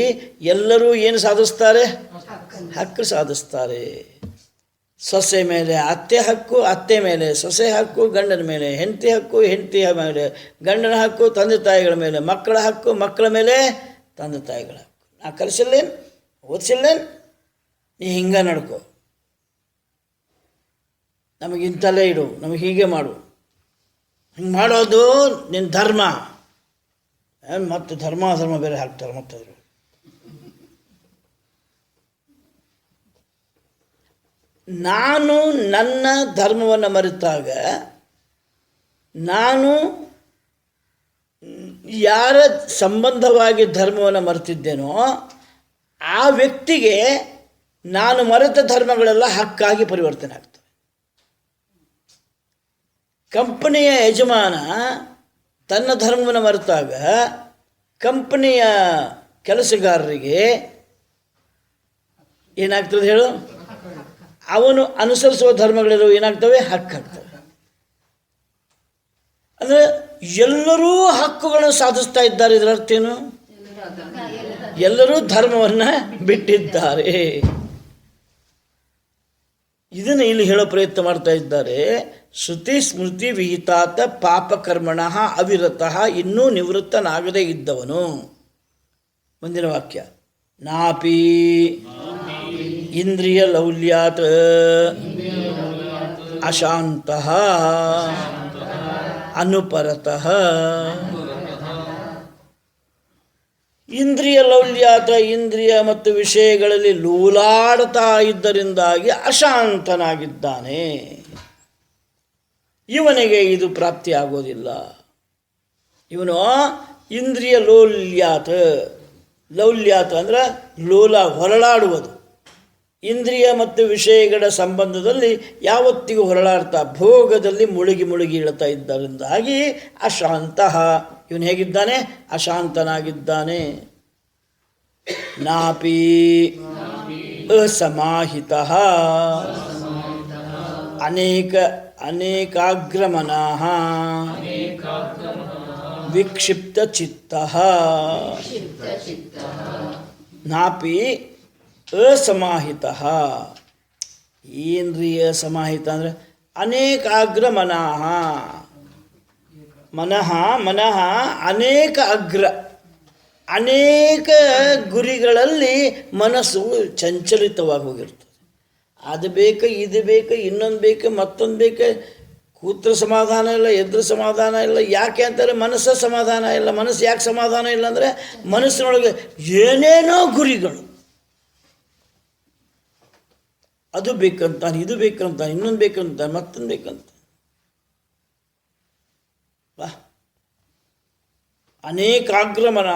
ಎಲ್ಲರೂ ಏನು ಸಾಧಿಸ್ತಾರೆ? ಹಕ್ಕು ಸಾಧಿಸ್ತಾರೆ. ಸೊಸೆ ಮೇಲೆ ಅತ್ತೆ ಹಕ್ಕು, ಅತ್ತೆ ಮೇಲೆ ಸೊಸೆ ಹಕ್ಕು, ಗಂಡನ ಮೇಲೆ ಹೆಂಡತಿ ಹಕ್ಕು, ಹೆಂಡತಿಯ ಮೇಲೆ ಗಂಡನ ಹಕ್ಕು, ತಂದೆ ತಾಯಿಗಳ ಮೇಲೆ ಮಕ್ಕಳ ಹಕ್ಕು, ಮಕ್ಕಳ ಮೇಲೆ ತಂದೆ ತಾಯಿಗಳ ಹಕ್ಕು. ನಾ ಕಲಿಸಿಲ್ಲೇನು, ಓದಿಸಿಲ್ಲೇನು, ನೀ ಹಿಂಗೆ ನಡ್ಕೋ, ನಮಗಿಂತಲೇ ಇಡು, ನಮಗೆ ಹೀಗೆ ಮಾಡು, ಹಿಂಗೆ ಮಾಡೋದು ನಿನ್ನ ಧರ್ಮ. ಮತ್ತು ಧರ್ಮ ಬೇರೆ ಹಾಕ್ತಾರೆ. ಮತ್ತವರು ನಾನು ನನ್ನ ಧರ್ಮವನ್ನು ಮರೆತಾಗ ನಾನು ಯಾರ ಸಂಬಂಧವಾಗಿ ಧರ್ಮವನ್ನು ಮರೆತಿದ್ದೇನೋ ಆ ವ್ಯಕ್ತಿಗೆ ನಾನು ಮರೆತ ಧರ್ಮಗಳೆಲ್ಲ ಹಕ್ಕಾಗಿ ಪರಿವರ್ತನೆ ಆಗ್ತವೆ. ಕಂಪನಿಯ ಯಜಮಾನ ತನ್ನ ಧರ್ಮವನ್ನು ಮರೆತಾಗ ಕಂಪನಿಯ ಕೆಲಸಗಾರರಿಗೆ ಏನಾಗ್ತದೆ ಹೇಳು? ಅವನು ಅನುಸರಿಸುವ ಧರ್ಮಗಳೆಲ್ಲವೂ ಏನಾಗ್ತವೆ? ಹಕ್ಕಾಗ್ತವೆ. ಅಂದರೆ ಎಲ್ಲರೂ ಹಕ್ಕುಗಳನ್ನು ಸಾಧಿಸ್ತಾ ಇದ್ದಾರೆ. ಇದರ ಅರ್ಥ ಏನು? ಎಲ್ಲರೂ ಧರ್ಮವನ್ನು ಬಿಟ್ಟಿದ್ದಾರೆ. ಇದನ್ನು ಇಲ್ಲಿ ಹೇಳೋ ಪ್ರಯತ್ನ ಮಾಡ್ತಾ ಇದ್ದಾರೆ. ಶ್ರುತಿ ಸ್ಮೃತಿ ವಿಹಿತಾತ ಪಾಪಕರ್ಮಣ ಅವಿರತಃ ಇನ್ನೂ ನಿವೃತ್ತನಾಗದೇ ಇದ್ದವನು. ಮುಂದಿನ ವಾಕ್ಯ, ನಾಪಿ ಇಂದ್ರಿಯ ಲೌಲ್ಯಾತ್ ಅಶಾಂತಃ ಅನುಪರತಃ. ಇಂದ್ರಿಯ ಲೌಲ್ಯಾತ, ಇಂದ್ರಿಯ ಮತ್ತು ವಿಷಯಗಳಲ್ಲಿ ಲೂಲಾಡ್ತಾ ಇದ್ದರಿಂದಾಗಿ ಅಶಾಂತನಾಗಿದ್ದಾನೆ. ಇವನಿಗೆ ಇದು ಪ್ರಾಪ್ತಿಯಾಗೋದಿಲ್ಲ. ಇವನು ಇಂದ್ರಿಯ ಲೌಲ್ಯಾತ, ಲೌಲ್ಯಾತ ಅಂದರೆ ಲೋಲ, ಹೊರಳಾಡುವುದು. ಇಂದ್ರಿಯ ಮತ್ತು ವಿಷಯಗಳ ಸಂಬಂಧದಲ್ಲಿ ಯಾವತ್ತಿಗೂ ಹೊರಳಾಡ್ತಾ ಭೋಗದಲ್ಲಿ ಮುಳುಗಿ ಮುಳುಗಿ ಇಳ್ತಾ ಇದ್ದರಿಂದಾಗಿ ಅಶಾಂತಃ, ಇವನು ಹೇಗಿದ್ದಾನೆ? ಅಶಾಂತನಾಗಿದ್ದಾನೆ. ನಾಪಿ ಅಸಮಾಹಿತಃ ಅನೇಕಾಗ್ರಮನಃ ವಿಕ್ಷಿಪ್ತ ಚಿತ್ತಃ. ನಾಪಿ ಅಸಮಾಹಿತಃ. ಏನ್ರಿ ಅಸಮಾಹಿತ ಅಂದರೆ ಅನೇಕಾಗ್ರ ಮನಃ. ಮನಃ ಅನೇಕ ಅಗ್ರ, ಅನೇಕ ಗುರಿಗಳಲ್ಲಿ ಮನಸ್ಸು ಚಂಚಲಿತವಾಗಿ ಹೋಗಿರ್ತದೆ. ಅದು ಬೇಕು, ಇದು ಬೇಕು, ಇನ್ನೊಂದು ಬೇಕು, ಮತ್ತೊಂದು ಬೇಕು. ಕೂತ್ರ ಸಮಾಧಾನ ಇಲ್ಲ, ಎದ್ರ ಸಮಾಧಾನ ಇಲ್ಲ. ಯಾಕೆ ಅಂತಾರೆ? ಮನಸ್ಸ ಸಮಾಧಾನ ಇಲ್ಲ. ಮನಸ್ಸು ಯಾಕೆ ಸಮಾಧಾನ ಇಲ್ಲ ಅಂದರೆ ಮನಸ್ಸಿನೊಳಗೆ ಏನೇನೋ ಗುರಿಗಳು. ಅದು ಬೇಕಂತಾನೆ, ಇದು ಬೇಕಂತಾನೆ, ಇನ್ನೊಂದು ಬೇಕಂತ, ಮತ್ತೊಂದು ಬೇಕಂತ. ಅನೇಕಾಗ್ರಮನ.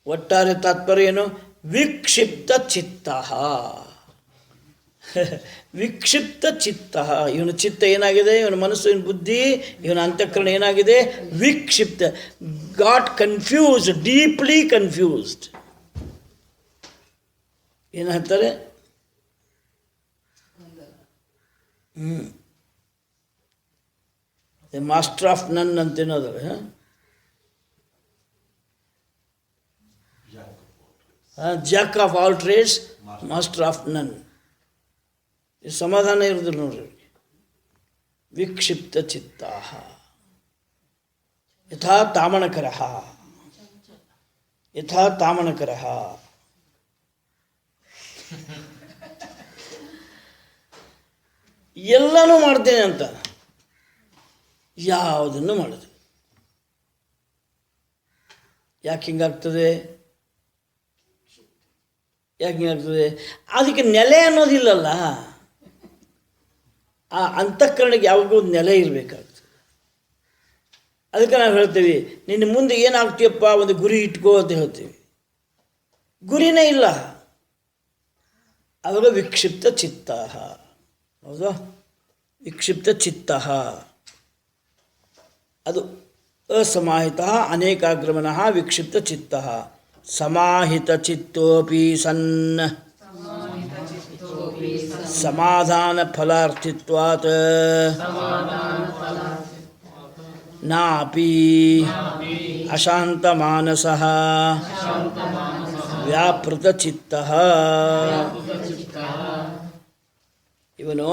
ಒಟ್ಟಾರೆ ತಾತ್ಪರ್ಯ ಏನು? ವಿಕ್ಷಿಪ್ತ ಚಿತ್ತ. ವಿಕ್ಷಿಪ್ತ ಚಿತ್ತ. ಇವನ ಚಿತ್ತ ಏನಾಗಿದೆ? ಇವನ ಮನಸ್ಸು, ಇವನ ಬುದ್ಧಿ, ಇವನ ಅಂತಃಕರಣ ಏನಾಗಿದೆ? ವಿಕ್ಷಿಪ್ತ. Got confused, deeply confused. ಏನು ಹೇಳ್ತಾರೆ? ಮಾಸ್ಟರ್ ಆಫ್ ನನ್ ಅಂತೇನೋದ್ರೆ, jack of all trades, master of none. ಸಮಾಧಾನ ಇರೋದಿಲ್ಲ ನೋಡ್ರಿ. ವಿಕ್ಷಿಪ್ತ ಚಿತ್ತ ಯಥಾ ತಾಮಣಕರಃ, ಯಥಾ ತಾಮಣಕರಃ. ಎಲ್ಲನೂ ಮಾಡ್ತೇನೆ ಅಂತ ಯಾವುದನ್ನು ಮಾಡೋದು. ಯಾಕೆ ಹಿಂಗಾಗ್ತದೆ? ಯಾಕೆ ಹಿಂಗಾಗ್ತದೆ? ಅದಕ್ಕೆ ನೆಲೆ ಅನ್ನೋದಿಲ್ಲಲ್ಲ. ಆ ಅಂತಃಕರಣಕ್ಕೆ ಯಾವಾಗೂ ಒಂದು ನೆಲೆ ಇರಬೇಕಾಗ್ತದೆ. ಅದಕ್ಕೆ ನಾವು ಹೇಳ್ತೀವಿ, ನಿನ್ನ ಮುಂದೆ ಏನಾಗ್ತೀಯಪ್ಪ, ಒಂದು ಗುರಿ ಇಟ್ಕೋ ಅಂತ ಹೇಳ್ತೀವಿ. ಗುರಿನೇ ಇಲ್ಲ, ಅವಾಗ ವಿಕ್ಷಿಪ್ತ ಚಿತ್ತ. ಹೌದಾ? ವಿಕ್ಷಿಪ್ತ ಚಿತ್ತ ಅದು ಅಸಮಾಹಿತ ಅನೇಕಾಗ್ರಮನಃ ವಿಕ್ಷಿಪ್ತ ಚಿತ್ತ. ಸಮಾಹಿತ ಚಿತ್ತೋಪಿ ಸನ್ ಸಮಾಧಾನ ಫಲಾರ್ಥಿತ್ವಾತ್ ನಾಪಿ ಅಶಾಂತ ಮಾನಸಃ ವ್ಯಾಪೃತ ಚಿತ್ತಃ. ಇವನು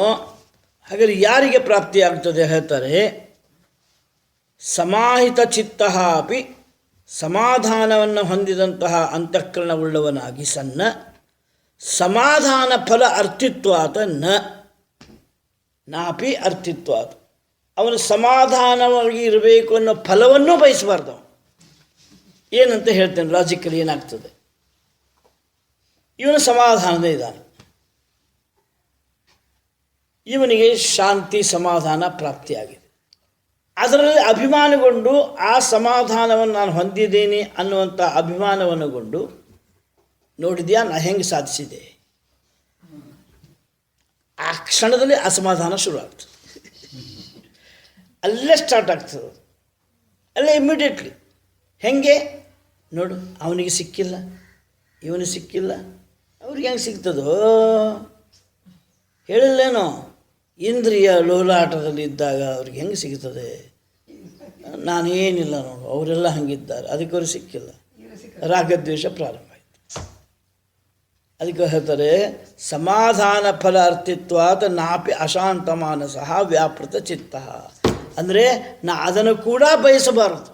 ಹಾಗಾದರೆ ಯಾರಿಗೆ ಪ್ರಾಪ್ತಿಯಾಗ್ತದೆ ಹೇಳ್ತಾರೆ? ಸಮಾಹಿತ ಚಿತ್ತ ಅಪಿ, ಸಮಾಧಾನವನ್ನು ಹೊಂದಿದಂತಹ ಅಂತಃಕರಣವುಳ್ಳವನಾಗಿ ಸನ್ನ ಸಮಾಧಾನ ಫಲ ಅರ್ಥಿತ್ವಾತ ನಾಪಿ ಅರ್ಥಿತ್ವಾತ. ಅವನು ಸಮಾಧಾನವಾಗಿ ಇರಬೇಕು ಅನ್ನೋ ಫಲವನ್ನೂ ಬಯಸಬಾರ್ದು. ಏನಂತ ಹೇಳ್ತೇನೆ, ಲಾಜಿಕಲಿ ಏನಾಗ್ತದೆ? ಇವನು ಸಮಾಧಾನದ ಇದ್ದಾನೆ, ಇವನಿಗೆ ಶಾಂತಿ ಸಮಾಧಾನ ಪ್ರಾಪ್ತಿಯಾಗಿದೆ. ಅದರಲ್ಲಿ ಅಭಿಮಾನಗೊಂಡು ಆ ಸಮಾಧಾನವನ್ನು ನಾನು ಹೊಂದಿದ್ದೇನೆ ಅನ್ನುವಂಥ ಅಭಿಮಾನವನ್ನುಗೊಂಡು ನೋಡಿದ್ಯಾ ನಾ ಹೆಂಗೆ ಸಾಧಿಸಿದೆ, ಆ ಕ್ಷಣದಲ್ಲಿ ಅಸಮಾಧಾನ ಶುರು ಆಗ್ತದೆ. ಅಲ್ಲೇ ಸ್ಟಾರ್ಟ್ ಆಗ್ತದೆ, ಅಲ್ಲೇ ಇಮ್ಮಿಡಿಯೇಟ್ಲಿ. ಹೆಂಗೆ ನೋಡು, ಅವನಿಗೆ ಸಿಕ್ಕಿಲ್ಲ, ಇವನಿಗೆ ಸಿಕ್ಕಿಲ್ಲ, ಅವ್ರಿಗೆ ಹೆಂಗೆ ಸಿಗ್ತದೋ ಹೇಳಿಲ್ಲೇನೋ? ಇಂದ್ರಿಯ ಲೋಲಾಟದಲ್ಲಿದ್ದಾಗ ಅವ್ರಿಗೆ ಹೆಂಗೆ ಸಿಗ್ತದೆ? ನಾನೇನಿಲ್ಲ ನೋಡು, ಅವರೆಲ್ಲ ಹಂಗಿದ್ದಾರೆ, ಅದಕ್ಕೆ ಅವ್ರು ಸಿಕ್ಕಿಲ್ಲ, ರಾಗದ್ವೇಷ ಪ್ರಾರಂಭ ಆಯಿತು. ಅದಕ್ಕೆ ಹೇಳ್ತಾರೆ ಸಮಾಧಾನ ಫಲ ಅರ್ಥಿತ್ವಾತ್ ನಾಪಿ ಅಶಾಂತ ಮಾನಸ ವ್ಯಾಪೃತ ಚಿತ್ತ. ಅಂದರೆ ನಾ ಅದನ್ನು ಕೂಡ ಬಯಸಬಾರದು.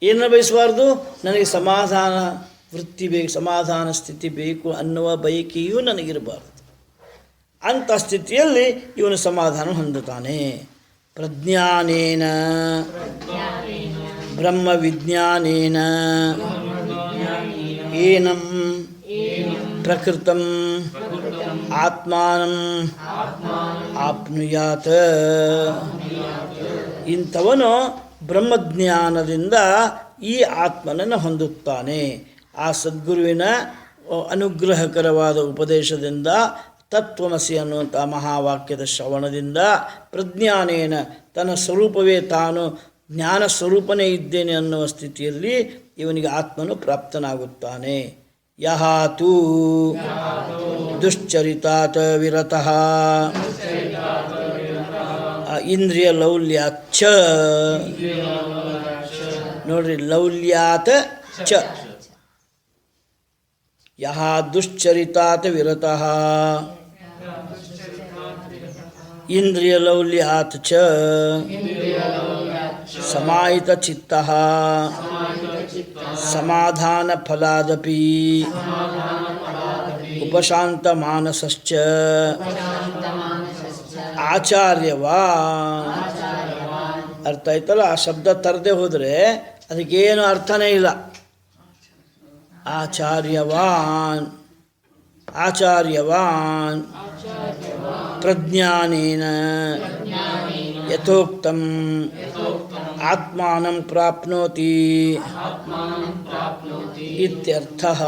ಏನನ್ನು ಬಯಸಬಾರ್ದು? ನನಗೆ ಸಮಾಧಾನ ವೃತ್ತಿ ಬೇಕು, ಸಮಾಧಾನ ಸ್ಥಿತಿ ಬೇಕು ಅನ್ನುವ ಬಯಕೆಯೂ ನನಗಿರಬಾರದು. ಅಂಥ ಸ್ಥಿತಿಯಲ್ಲಿ ಇವನು ಸಮಾಧಾನ ಹೊಂದುತ್ತಾನೆ. ಪ್ರಜ್ಞಾನೇನ ಬ್ರಹ್ಮ ವಿಜ್ಞಾನೇನ ಏನಂ ಪ್ರಕೃತಂ ಆತ್ಮಾನಂ ಆಪ್ನುಯಾತ್. ಇಂಥವನು ಬ್ರಹ್ಮಜ್ಞಾನದಿಂದ ಈ ಆತ್ಮನನ್ನು ಹೊಂದುತ್ತಾನೆ. ಆ ಸದ್ಗುರುವಿನ ಅನುಗ್ರಹಕರವಾದ ಉಪದೇಶದಿಂದ, ತತ್ವಮಸಿ ಅನ್ನುವಂಥ ಮಹಾವಾಕ್ಯದ ಶ್ರವಣದಿಂದ, ಪ್ರಜ್ಞಾನೇನ ತನ್ನ ಸ್ವರೂಪವೇ ತಾನು ಜ್ಞಾನ ಸ್ವರೂಪನೇ ಇದ್ದೇನೆ ಅನ್ನುವ ಸ್ಥಿತಿಯಲ್ಲಿ ಇವನಿಗೆ ಆತ್ಮನು ಪ್ರಾಪ್ತನಾಗುತ್ತಾನೆ. ಯಹಾತು ದುಶ್ಚರಿತಾತ್ ವಿರತಃ ಇಂದ್ರಿಯ ಲೌಲ್ಯಾಚ. ನೋಡ್ರಿ, ಲೌಲ್ಯಾತ್ ಚ. ಯಹ ದುಶ್ಚರಿತಾತ್ ವಿರತಃ ಇಂದ್ರಿಯ ಲೌಲ್ಯಾತ್ ಚ ಸಮಾಹಿತ ಚಿತ್ತಃ ಸಮಾಧಾನ ಫಲಾದಪಿ ಉಪಶಾಂತ ಮಾನಸಶ್ಚ ಆಚಾರ್ಯವಾನ್. ಅರ್ಥ ಆಯ್ತಲ್ಲ? ಆ ಶಬ್ದ ತರದೆ ಹೋದರೆ ಅದಕ್ಕೇನು ಅರ್ಥನೇ ಇಲ್ಲ. ಆಚಾರ್ಯವಾನ್ ಆಚಾರ್ಯವಾನ್ ಪ್ರಜ್ಞಾನೇನ ಯಥೋಕ್ತಂ ಆತ್ಮಾನಂ ಪ್ರಾಪ್ನೋತಿ ಇತ್ಯರ್ಥಃ.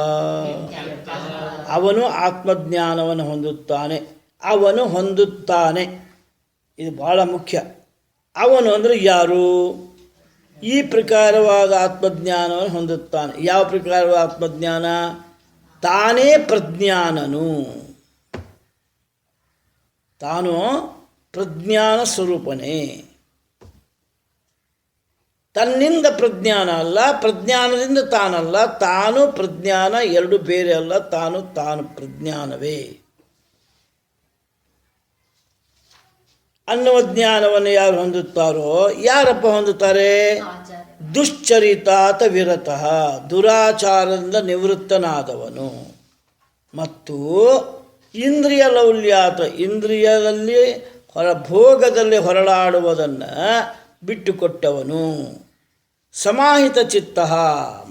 ಅವನು ಆತ್ಮಜ್ಞಾನವನ್ನು ಹೊಂದುತ್ತಾನೆ. ಅವನು ಹೊಂದುತ್ತಾನೆ, ಇದು ಬಹಳ ಮುಖ್ಯ. ಅವನು ಅಂದರೆ ಯಾರು? ಈ ಪ್ರಕಾರವಾದ ಆತ್ಮಜ್ಞಾನವನ್ನು ಹೊಂದುತ್ತಾನೆ. ಯಾವ ಪ್ರಕಾರವಾದ ಆತ್ಮಜ್ಞಾನ? ತಾನೇ ಪ್ರಜ್ಞಾನನು. ತಾನು ಪ್ರಜ್ಞಾನ ಸ್ವರೂಪನೇ. ತನ್ನಿಂದ ಪ್ರಜ್ಞಾನ ಅಲ್ಲ, ಪ್ರಜ್ಞಾನದಿಂದ ತಾನಲ್ಲ. ತಾನು ಪ್ರಜ್ಞಾನ ಎರಡು ಬೇರೆ ಅಲ್ಲ. ತಾನು ಪ್ರಜ್ಞಾನವೇ ಅನ್ನುವ ಜ್ಞಾನವನ್ನು ಯಾರು ಹೊಂದುತ್ತಾರೋ? ಯಾರಪ್ಪ ಹೊಂದುತ್ತಾರೆ? ದುಶ್ಚರಿತಾತ ವಿರತಃ, ದುರಾಚಾರದಿಂದ ನಿವೃತ್ತನಾದವನು. ಮತ್ತು ಇಂದ್ರಿಯ ಲೌಲ್ಯಾತ, ಇಂದ್ರಿಯದಲ್ಲಿ ಭೋಗದಲ್ಲಿ ಹೊರಳಾಡುವುದನ್ನು ಬಿಟ್ಟುಕೊಟ್ಟವನು. ಸಮಾಹಿತ ಚಿತ್ತ,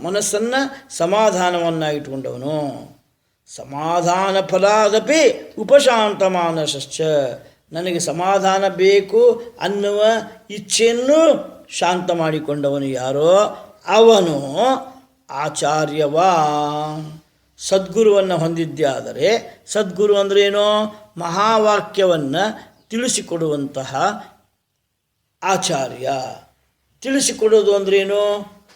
ಮನಸ್ಸನ್ನು ಸಮಾಧಾನವನ್ನಾಗಿಟ್ಟುಕೊಂಡವನು. ಸಮಾಧಾನ ಫಲಾದಪಿ ಉಪಶಾಂತ ಮಾನಸಶ್ಚ, ನನಗೆ ಸಮಾಧಾನ ಬೇಕು ಅನ್ನುವ ಇಚ್ಛೆಯನ್ನು ಶಾಂತ ಮಾಡಿಕೊಂಡವನು ಯಾರೋ ಅವನು ಆಚಾರ್ಯವಾನ್. ಸದ್ಗುರುವನ್ನು ಹೊಂದಿದ್ದಾದರೆ, ಸದ್ಗುರು ಅಂದ್ರೇನೋ? ಮಹಾವಾಕ್ಯವನ್ನು ತಿಳಿಸಿಕೊಡುವಂತಹ ಆಚಾರ್ಯ. ತಿಳಿಸಿಕೊಡೋದು ಅಂದ್ರೇನು?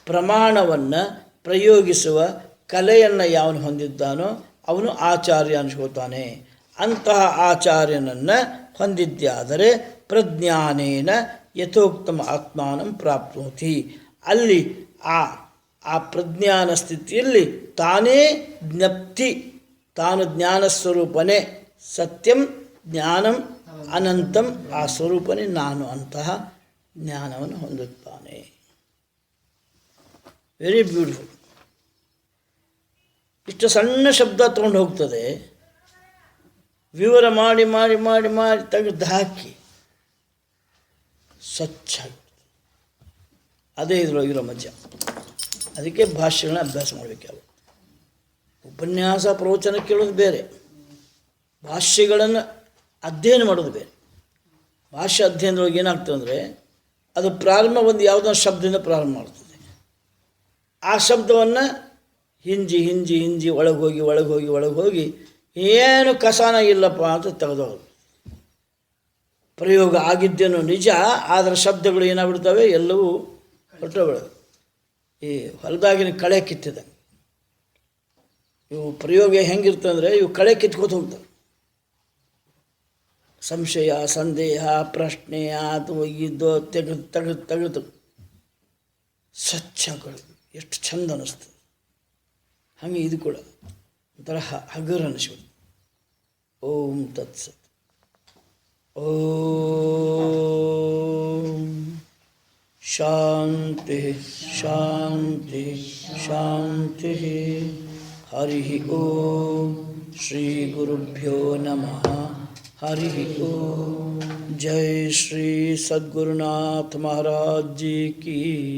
ಪ್ರಮಾಣವನ್ನು ಪ್ರಯೋಗಿಸುವ ಕಲೆಯನ್ನು ಯಾವನು ಹೊಂದಿದ್ದಾನೋ ಅವನು ಆಚಾರ್ಯ ಅನಿಸ್ಕೋತಾನೆ. ಅಂತಹ ಆಚಾರ್ಯನನ್ನು ಹೊಂದಿದ್ದಾದರೆ ಪ್ರಜ್ಞಾನೇನ ಯಥೋಕ್ತಮ ಆತ್ಮಾನಂ ಪ್ರಾಪ್ನೋತಿ. ಅಲ್ಲಿ ಆ ಪ್ರಜ್ಞಾನ ಸ್ಥಿತಿಯಲ್ಲಿ ತಾನೇ ಜ್ಞಪ್ತಿ, ತಾನು ಜ್ಞಾನಸ್ವರೂಪನೇ. ಸತ್ಯಂ ಜ್ಞಾನಂ ಅನಂತಂ, ಆ ಸ್ವರೂಪನೇ ನಾನು. ಅಂತಹ ಜ್ಞಾನವನ್ನು ಹೊಂದುತ್ತಾನೆ. Very beautiful. ಇಷ್ಟು ಸಣ್ಣ ಶಬ್ದ ತಗೊಂಡು ಹೋಗ್ತದೆ, ವಿವರ ಮಾಡಿ ಮಾಡಿ ಮಾಡಿ ಮಾಡಿ ತೆಗೆದು ಹಾಕಿ ಸ್ವಚ್ಛಾಗಿ. ಅದೇ ಇದರೊಳಗಿರೋ ಮಜಾ. ಅದಕ್ಕೆ ಭಾಷೆಗಳನ್ನ ಅಭ್ಯಾಸ ಮಾಡಬೇಕಾಗುತ್ತೆ. ಉಪನ್ಯಾಸ ಪ್ರವಚನ ಕೇಳೋದು ಬೇರೆ, ಭಾಷ್ಯಗಳನ್ನು ಅಧ್ಯಯನ ಮಾಡೋದು ಬೇರೆ. ಭಾಷೆ ಅಧ್ಯಯನದೊಳಗೆ ಏನಾಗ್ತದೆ ಅಂದರೆ, ಅದು ಪ್ರಾರಂಭ ಒಂದು ಯಾವುದೋ ಶಬ್ದದಿಂದ ಪ್ರಾರಂಭ ಮಾಡ್ತದೆ. ಆ ಶಬ್ದವನ್ನು ಹಿಂಜಿ ಹಿಂಜಿ ಹಿಂಜಿ ಒಳಗೆ ಹೋಗಿ ಏನು ಕಸಾನ ಇಲ್ಲಪ್ಪ ಅಂತ ತೆಗೆದೋದು. ಪ್ರಯೋಗ ಆಗಿದ್ದೇನೋ ನಿಜ, ಆದರೆ ಶಬ್ದಗಳು ಏನಾಗ್ಬಿಡ್ತವೆ, ಎಲ್ಲವೂ ಹೊರಟೋಗ್ಬಿಡೋದು. ಈ ಹೊಲದಾಗಿನ ಕಳೆ ಕಿತ್ತಿದಂಗೆ ಇವು ಪ್ರಯೋಗ ಹೆಂಗಿರ್ತಂದರೆ, ಇವು ಕಳೆ ಕಿತ್ಕೋತ ಹೋಗ್ತವೆ. ಸಂಶಯ ಸಂದೇಹ ಪ್ರಶ್ನೆ ಅದು ಇದು ತೆಗೆದು ಸ್ವಚ್ಛಗಳು ಎಷ್ಟು ಚಂದ ಅನ್ನಿಸ್ತದೆ. ಹಾಗೆ ಇದು ಕೂಡ ಒಂಥರ ಹಗರ್ ಅನ್ನಿಸ್ಬಿಡ್ತು. ಓಂ ತತ್ಸತ್. ಓಂ ಶಾಂತಿ ಶಾಂತಿ ಶಾಂತಿ. ಹರಿ ಓಂ ಶ್ರೀ ಗುರುಭ್ಯೋ ನಮಃ. हरि ओम. जय श्री सद्गुरुनाथ महाराज जी की.